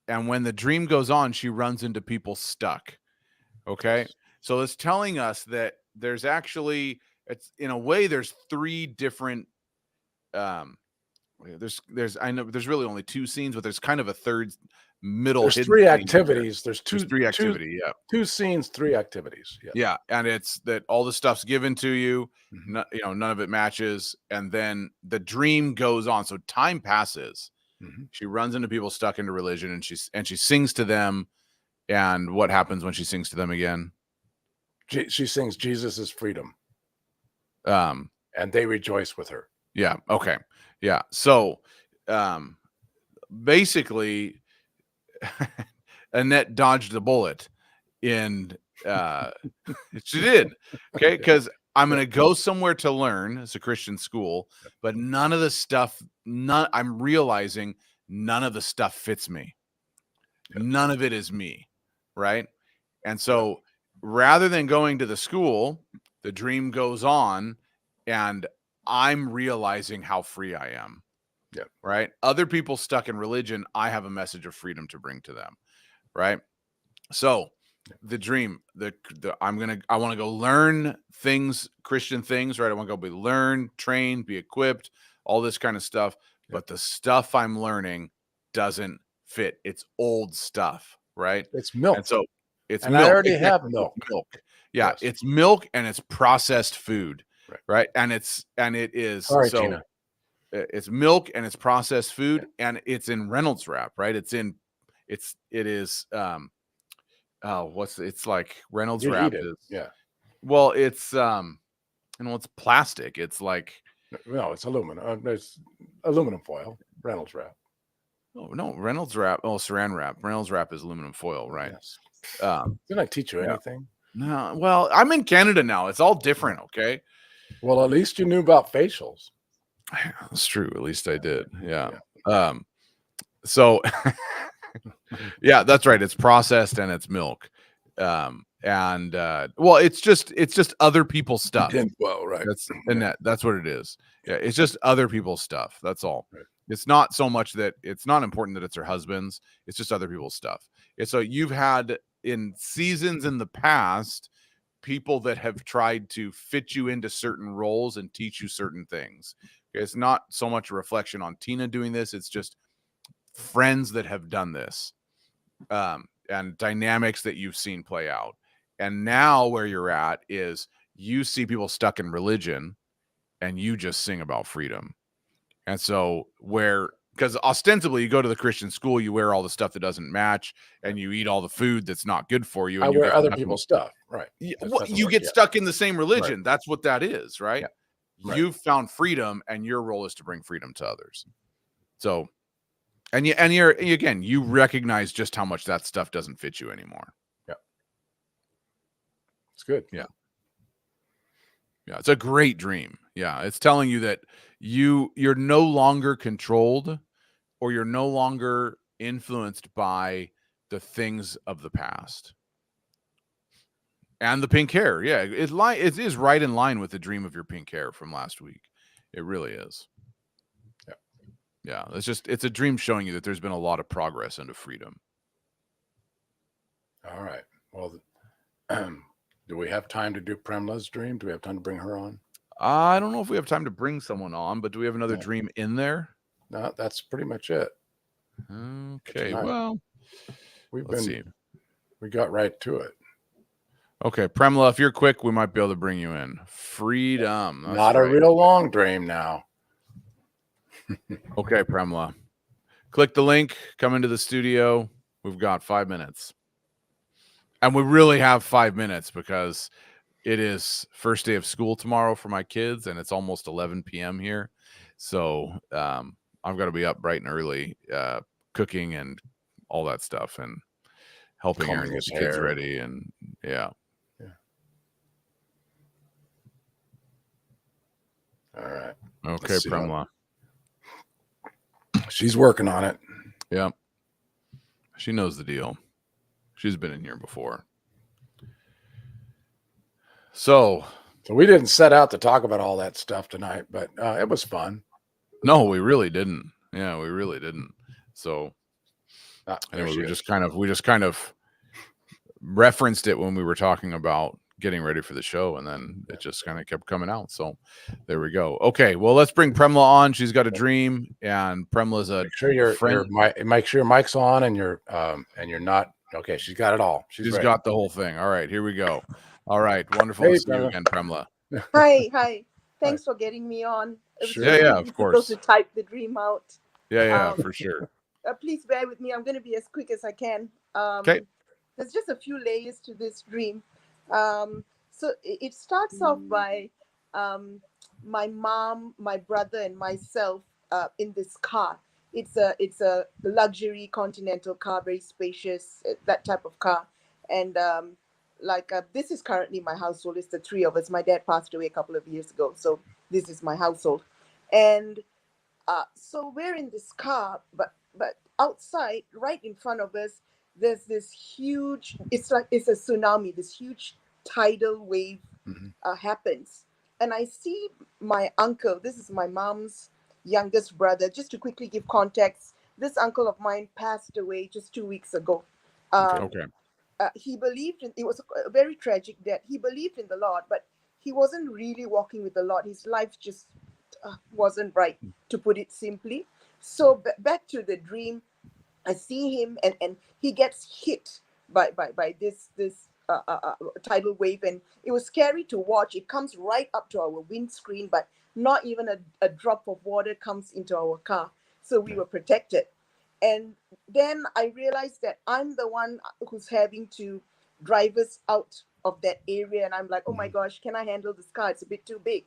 when the dream goes on, she runs into people stuck. Okay. Yes. So it's telling us that there's actually, it's in a way, there's three different there's I know there's really only two scenes, but there's kind of a third middle. There's three activities. There's three activity. Yeah. 2 scenes, 3 activities. Yeah. Yeah. And it's that all the stuff's given to you, Mm-hmm. None of it matches. And then the dream goes on. So time passes. Mm-hmm. She runs into people stuck into religion, and she sings to them. And what happens when she sings to them again? She sings Jesus is freedom. And they rejoice with her. Yeah. Okay. Yeah. So basically Annette dodged a bullet in she did. Okay. Because I'm going to go somewhere to learn. It's a Christian school, but none of the stuff, I'm realizing none of the stuff fits me. None of it is me. Right. And so rather than going to the school, the dream goes on, and I'm realizing how free I am. Yeah. Right. Other people stuck in religion, I have a message of freedom to bring to them. Right. So the dream, I want to go learn things, Christian things, right? I want to go learn, train, be equipped, all this kind of stuff. Yeah. But the stuff I'm learning doesn't fit. It's old stuff, right? It's milk. And so it's and milk. I already have milk. Yeah. Yes. It's milk, and it's processed food. Right. And it is. Sorry, Tina. It's milk, and it's processed food, and it's in Reynolds wrap, right? It is it's like Reynolds wrap is. Yeah. Well, it's it's plastic. It's like, no, it's aluminum. There's aluminum foil, Reynolds wrap. Oh no, Reynolds wrap. Oh, Saran wrap. Reynolds wrap is aluminum foil, right? Yes. Didn't I teach you anything? No. Well, I'm in Canada now. It's all different. Okay. Well, at least you knew about facials. That's true. At least I did. Yeah. So yeah, that's right. It's processed, and it's milk. It's just other people's stuff. Well, right. That's what it is. Yeah. It's just other people's stuff. That's all. Right. It's not so much that it's not important that it's her husband's. It's just other people's stuff. And so you've had in seasons in the past, people that have tried to fit you into certain roles and teach you certain things. It's not so much a reflection on Tina doing this. It's just friends that have done this, and dynamics that you've seen play out. And now where you're at is you see people stuck in religion, and you just sing about freedom. And so because ostensibly you go to the Christian school, you wear all the stuff that doesn't match, and you eat all the food that's not good for you. And I wear other people's stuff. Right. You get stuck in the same religion. Right. That's what that is. Right. Yeah. You've found freedom, and your role is to bring freedom to others. So, you recognize just how much that stuff doesn't fit you anymore. Yeah. It's good. Yeah. Yeah. It's a great dream. Yeah. It's telling you that you're no longer controlled, or you're no longer influenced by the things of the past. And the pink hair. Yeah. It is right in line with the dream of your pink hair from last week. It really is. Yeah. Yeah. It's a dream showing you that there's been a lot of progress into freedom. All right. Well, do we have time to do Premla's dream? Do we have time to bring her on? I don't know if we have time to bring someone on, but do we have another dream in there? No, that's pretty much it. Okay. Well, let's see. We got right to it. Okay, Premla, if you're quick, we might be able to bring you in. Freedom. That's Not right. a real long dream now. Okay, Premla. Click the link, come into the studio. We've got 5 minutes. And we really have 5 minutes because it is first day of school tomorrow for my kids, and it's almost 11 p.m. here. So I've got to be up bright and early, cooking and all that stuff, and helping Aaron get the kids ready. And yeah. All right. Okay, Premla. She's working on it. Yeah. She knows the deal. She's been in here before. So we didn't set out to talk about all that stuff tonight, but it was fun. No, we really didn't. Yeah, we really didn't. So anyway, we just kind of referenced it when we were talking about getting ready for the show, and then it just kind of kept coming out. So there we go. Okay, well, let's bring Premla on. She's got a dream, and Premla's a make sure your mic's on and you're not okay. She's got it all. She's got the whole thing. All right, here we go. All right, wonderful to see you again, Premla. Hi. Thanks for getting me on. Yeah, of course. To type the dream out. Yeah, for sure. Please bear with me. I'm going to be as quick as I can. Okay. There's just a few layers to this dream. So it starts off by my mom, my brother, and myself in this car. It's a luxury Continental car, very spacious, that type of car. And this is currently my household. It's the three of us. My dad passed away a couple of years ago, so this is my household. And so we're in this car, but outside, right in front of us, there's this huge, it's a tsunami, this huge tidal wave happens. And I see my uncle, this is my mom's youngest brother. Just to quickly give context, this uncle of mine passed away just 2 weeks ago. Okay. He believed in, it was a very tragic death. He believed in the Lord, but he wasn't really walking with the Lord. His life just wasn't right, to put it simply. So back to the dream, I see him and he gets hit by this tidal wave, and it was scary to watch. It comes right up to our windscreen, but not even a drop of water comes into our car. So we were protected. And then I realized that I'm the one who's having to drive us out of that area. And I'm like, oh my gosh, can I handle this car? It's a bit too big.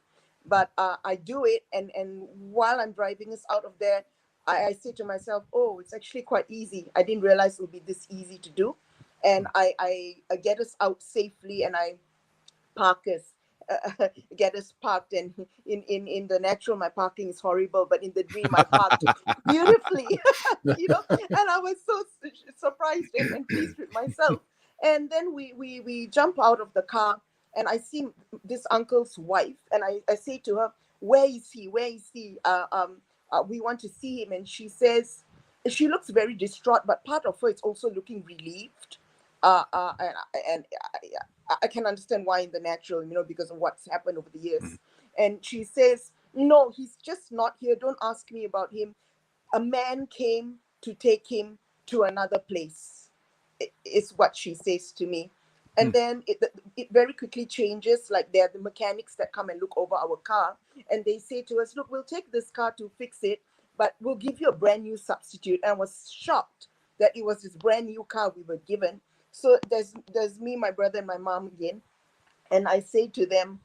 But I do it. And while I'm driving us out of there, I say to myself, oh, it's actually quite easy. I didn't realize it would be this easy to do. And I get us out safely, and I park us. Get us parked, and in the natural my parking is horrible, but in the dream I parked beautifully. And I was so surprised and pleased with myself. And then we jump out of the car, and I see this uncle's wife, and I say to her, where is he? We want to see him. And she says, she looks very distraught, but part of her is also looking relieved. And I can understand why in the natural, because of what's happened over the years. And she says, no, he's just not here. Don't ask me about him. A man came to take him to another place, is what she says to me. And then it very quickly changes. Like, there are the mechanics that come and look over our car, and they say to us, look, we'll take this car to fix it, but we'll give you a brand new substitute. And I was shocked that it was this brand new car we were given. So there's me, my brother, and my mom again. And I say to them,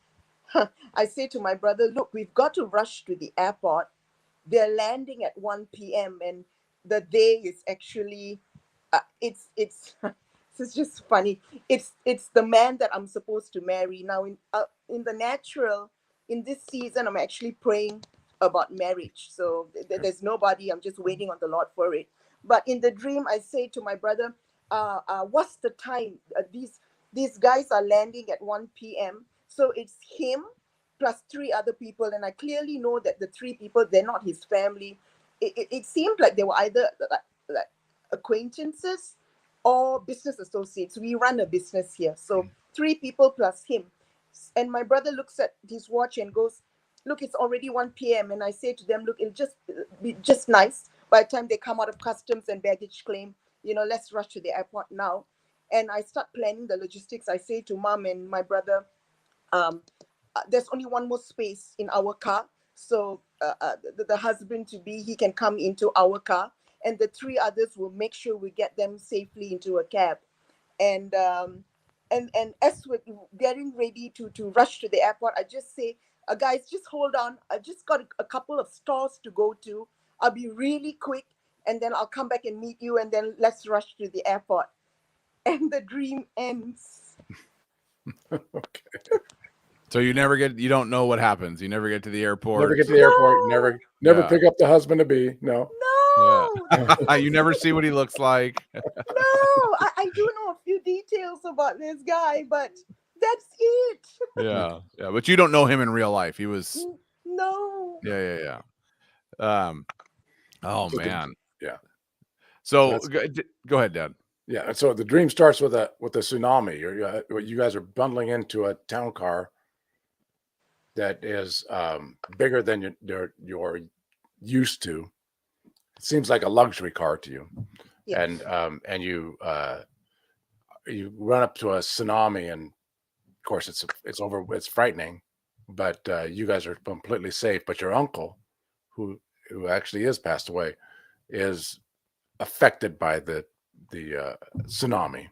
I say to my brother, look, we've got to rush to the airport. They're landing at 1 p.m. and the day is actually, it's just funny. It's the man that I'm supposed to marry. Now, in the natural, in this season, I'm actually praying about marriage. So there's nobody. I'm just waiting on the Lord for it. But in the dream, I say to my brother, what's the time? These guys are landing at 1 p.m. So it's him plus 3 other people, and I clearly know that the 3 people, they're not his family. It seemed like they were either like acquaintances or business associates. We run a business here, so 3 people plus him. And my brother looks at his watch and goes, "Look, it's already 1 p.m." And I say to them, "Look, it'll just be just nice by the time they come out of customs and baggage claim, let's rush to the airport now." And I start planning the logistics. I say to Mom and my brother, there's only one more space in our car, so the husband to be, he can come into our car, and the 3 others will make sure we get them safely into a cab. And as we're getting ready to rush to the airport, I just say, "Guys, just hold on, I just got a couple of stores to go to. I'll be really quick, and then I'll come back and meet you, and then let's rush to the airport." And the dream ends. Okay. So you don't know what happens. You never get to the airport. Never get to the airport. Never Yeah. pick up the husband to be. No. No, You never see what he looks like. no. I do know a few details about this guy, but that's it. Yeah. But you don't know him in real life. He was. No. Yeah. Oh So man. yeah. So go ahead, Dad. Yeah. And so the dream starts with a tsunami. You guys are bundling into a town car that is bigger than you're used to. It seems like a luxury car to you. Yes. And you run up to a tsunami, and of course it's frightening, but you guys are completely safe. But your uncle, who actually is passed away, is affected by the tsunami.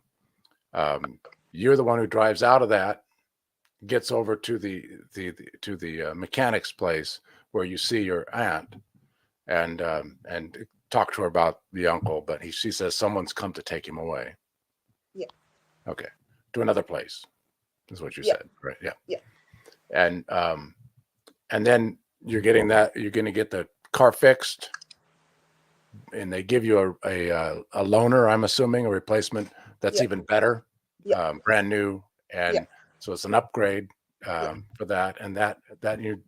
You're the one who drives out of that, gets over to the mechanic's place where you see your aunt, and talk to her about the uncle, but she says someone's come to take him away. Yeah. Okay. To another place, is what you Yeah. said, right? Yeah. Yeah. And then you're going to get the car fixed, and they give you a loaner, I'm assuming, a replacement that's even better, brand new, and so it's an upgrade for that. And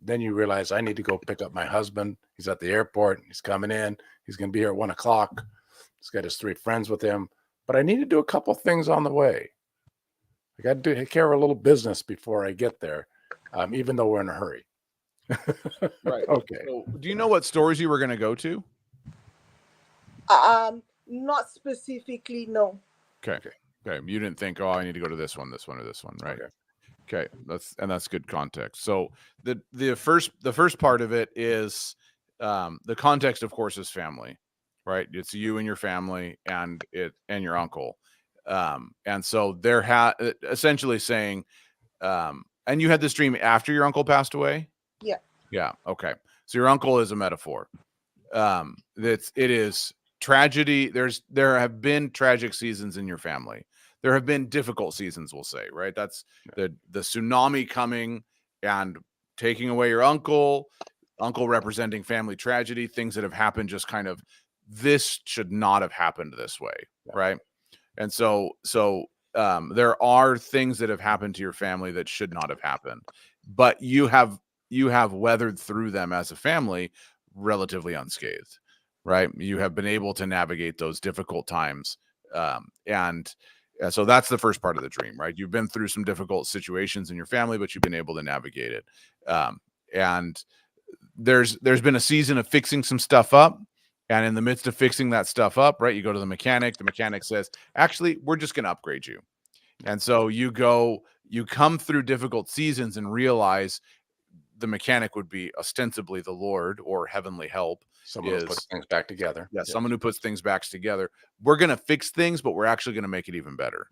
then you realize, I need to go pick up my husband. He's at the airport. He's coming in. He's going to be here at 1 o'clock. He's got his 3 friends with him, but I need to do a couple things on the way. I got to take care of a little business before I get there, even though we're in a hurry. Right. Okay. So, do you know what stores you were going to go to? Not specifically, no. Okay. You didn't think, I need to go to this one, or this one, right? Okay. That's good context. So the first part of it is the context, of course, is family, right? It's you and your family and your uncle. And so they're essentially saying, and you had this dream after your uncle passed away? Yeah. Okay. So your uncle is a metaphor. It is tragedy. There have been tragic seasons in your family. There have been difficult seasons, we'll say, right? That's the tsunami coming and taking away your uncle representing family tragedy, things that have happened, just kind of, this should not have happened this way, right? And so there are things that have happened to your family that should not have happened, but you have weathered through them as a family relatively unscathed, right? You have been able to navigate those difficult times, and so that's the first part of the dream, right? You've been through some difficult situations in your family, but you've been able to navigate it. And there's been a season of fixing some stuff up. And in the midst of fixing that stuff up, right, you go to the mechanic. The mechanic says, actually, we're just going to upgrade you. And so you come through difficult seasons and realize the mechanic would be ostensibly the Lord or heavenly help. Someone who puts things back together. Yeah, someone who puts things back together. We're going to fix things, but we're actually going to make it even better.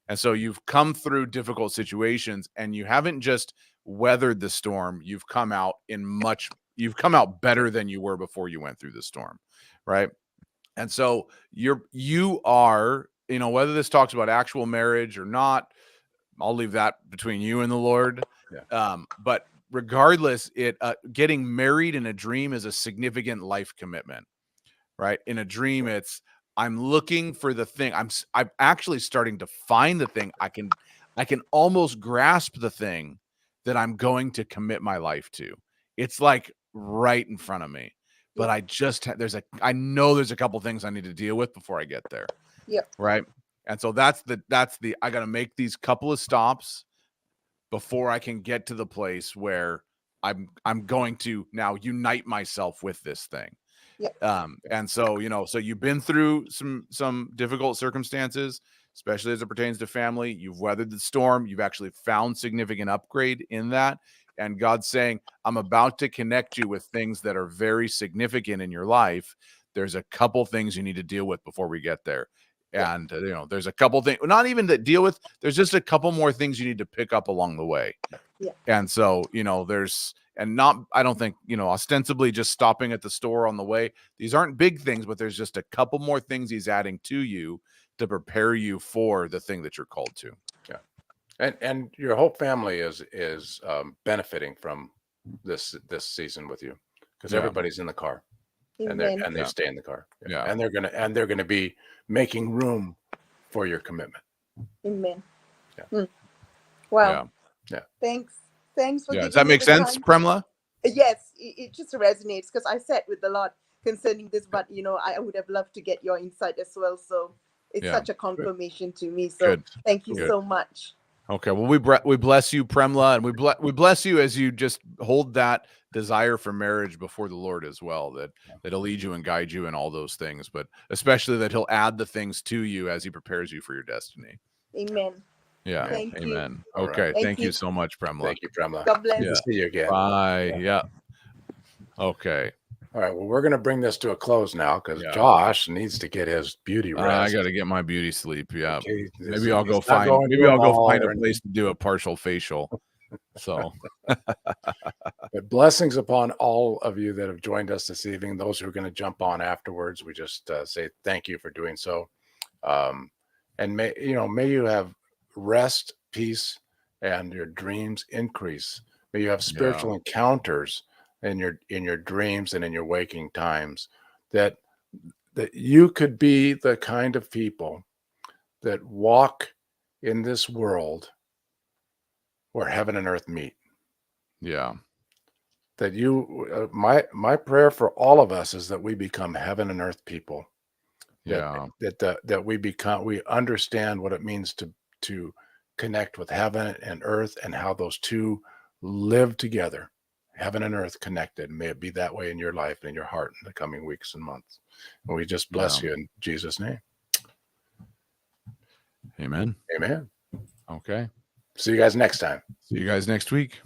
And so you've come through difficult situations, and you haven't just weathered the storm. You've come out better than you were before you went through the storm, right? And so you are, whether this talks about actual marriage or not, I'll leave that between you and the Lord. Yeah. But regardless, getting married in a dream is a significant life commitment, right? In a dream, it's, I'm looking for the thing. I'm actually starting to find the thing. I can almost grasp the thing that I'm going to commit my life to. It's like right in front of me. But I just I know there's a couple things I need to deal with before I get there. Yeah. Right. And so that's the I got to make these couple of stops before I can get to the place where I'm going to now unite myself with this thing. Yeah. And so, so you've been through some difficult circumstances, especially as it pertains to family. You've weathered the storm. You've actually found significant upgrade in that. And God's saying, I'm about to connect you with things that are very significant in your life. There's a couple things you need to deal with before we get there. And, there's a couple things, not even to deal with, there's just a couple more things you need to pick up along the way. Yeah. And so, I don't think, ostensibly just stopping at the store on the way. These aren't big things, but there's just a couple more things he's adding to you to prepare you for the thing that you're called to. Yeah. And your whole family is benefiting from this season with you, because everybody's in the car. Amen. And they stay in the car. Yeah. And they're gonna be making room for your commitment. Amen. Yeah. Wow. Yeah. Thanks for giving Does that me make the sense, time. Premla? Yes, it just resonates because I sat with the Lord concerning this, but I would have loved to get your insight as well. So it's such a confirmation to me. So thank you so much. Okay, well, we bless you, Premla, and we bless you as you just hold that desire for marriage before the Lord as well, that he'll lead you and guide you in all those things, but especially that he'll add the things to you as he prepares you for your destiny. Amen. Yeah. Thank Amen. you. Okay. Thank Thank you. you so much, Premla. Thank you, Premla. God bless. Good to see you again. Bye. Yeah. Okay. All right. Well, we're going to bring this to a close now because Yeah. Josh needs to get his beauty rest. I got to get my beauty sleep. Yeah. Okay, Maybe I'll go he's not find. going to Maybe a I'll go mall find or a place to do a partial facial. So, But blessings upon all of you that have joined us this evening. Those who are going to jump on afterwards, we just say thank you for doing so. And may you have rest, peace, and your dreams increase. May you have spiritual encounters in your dreams and in your waking times, that you could be the kind of people that walk in this world where heaven and earth meet. yeah. That you, my prayer for all of us is that we become heaven and earth people. That we understand what it means to connect with heaven and earth, and how those two live together, heaven and earth connected. May it be that way in your life and in your heart in the coming weeks and months. And we just bless you in Jesus' name. Amen. Amen. Okay. See you guys next time. See you guys next week.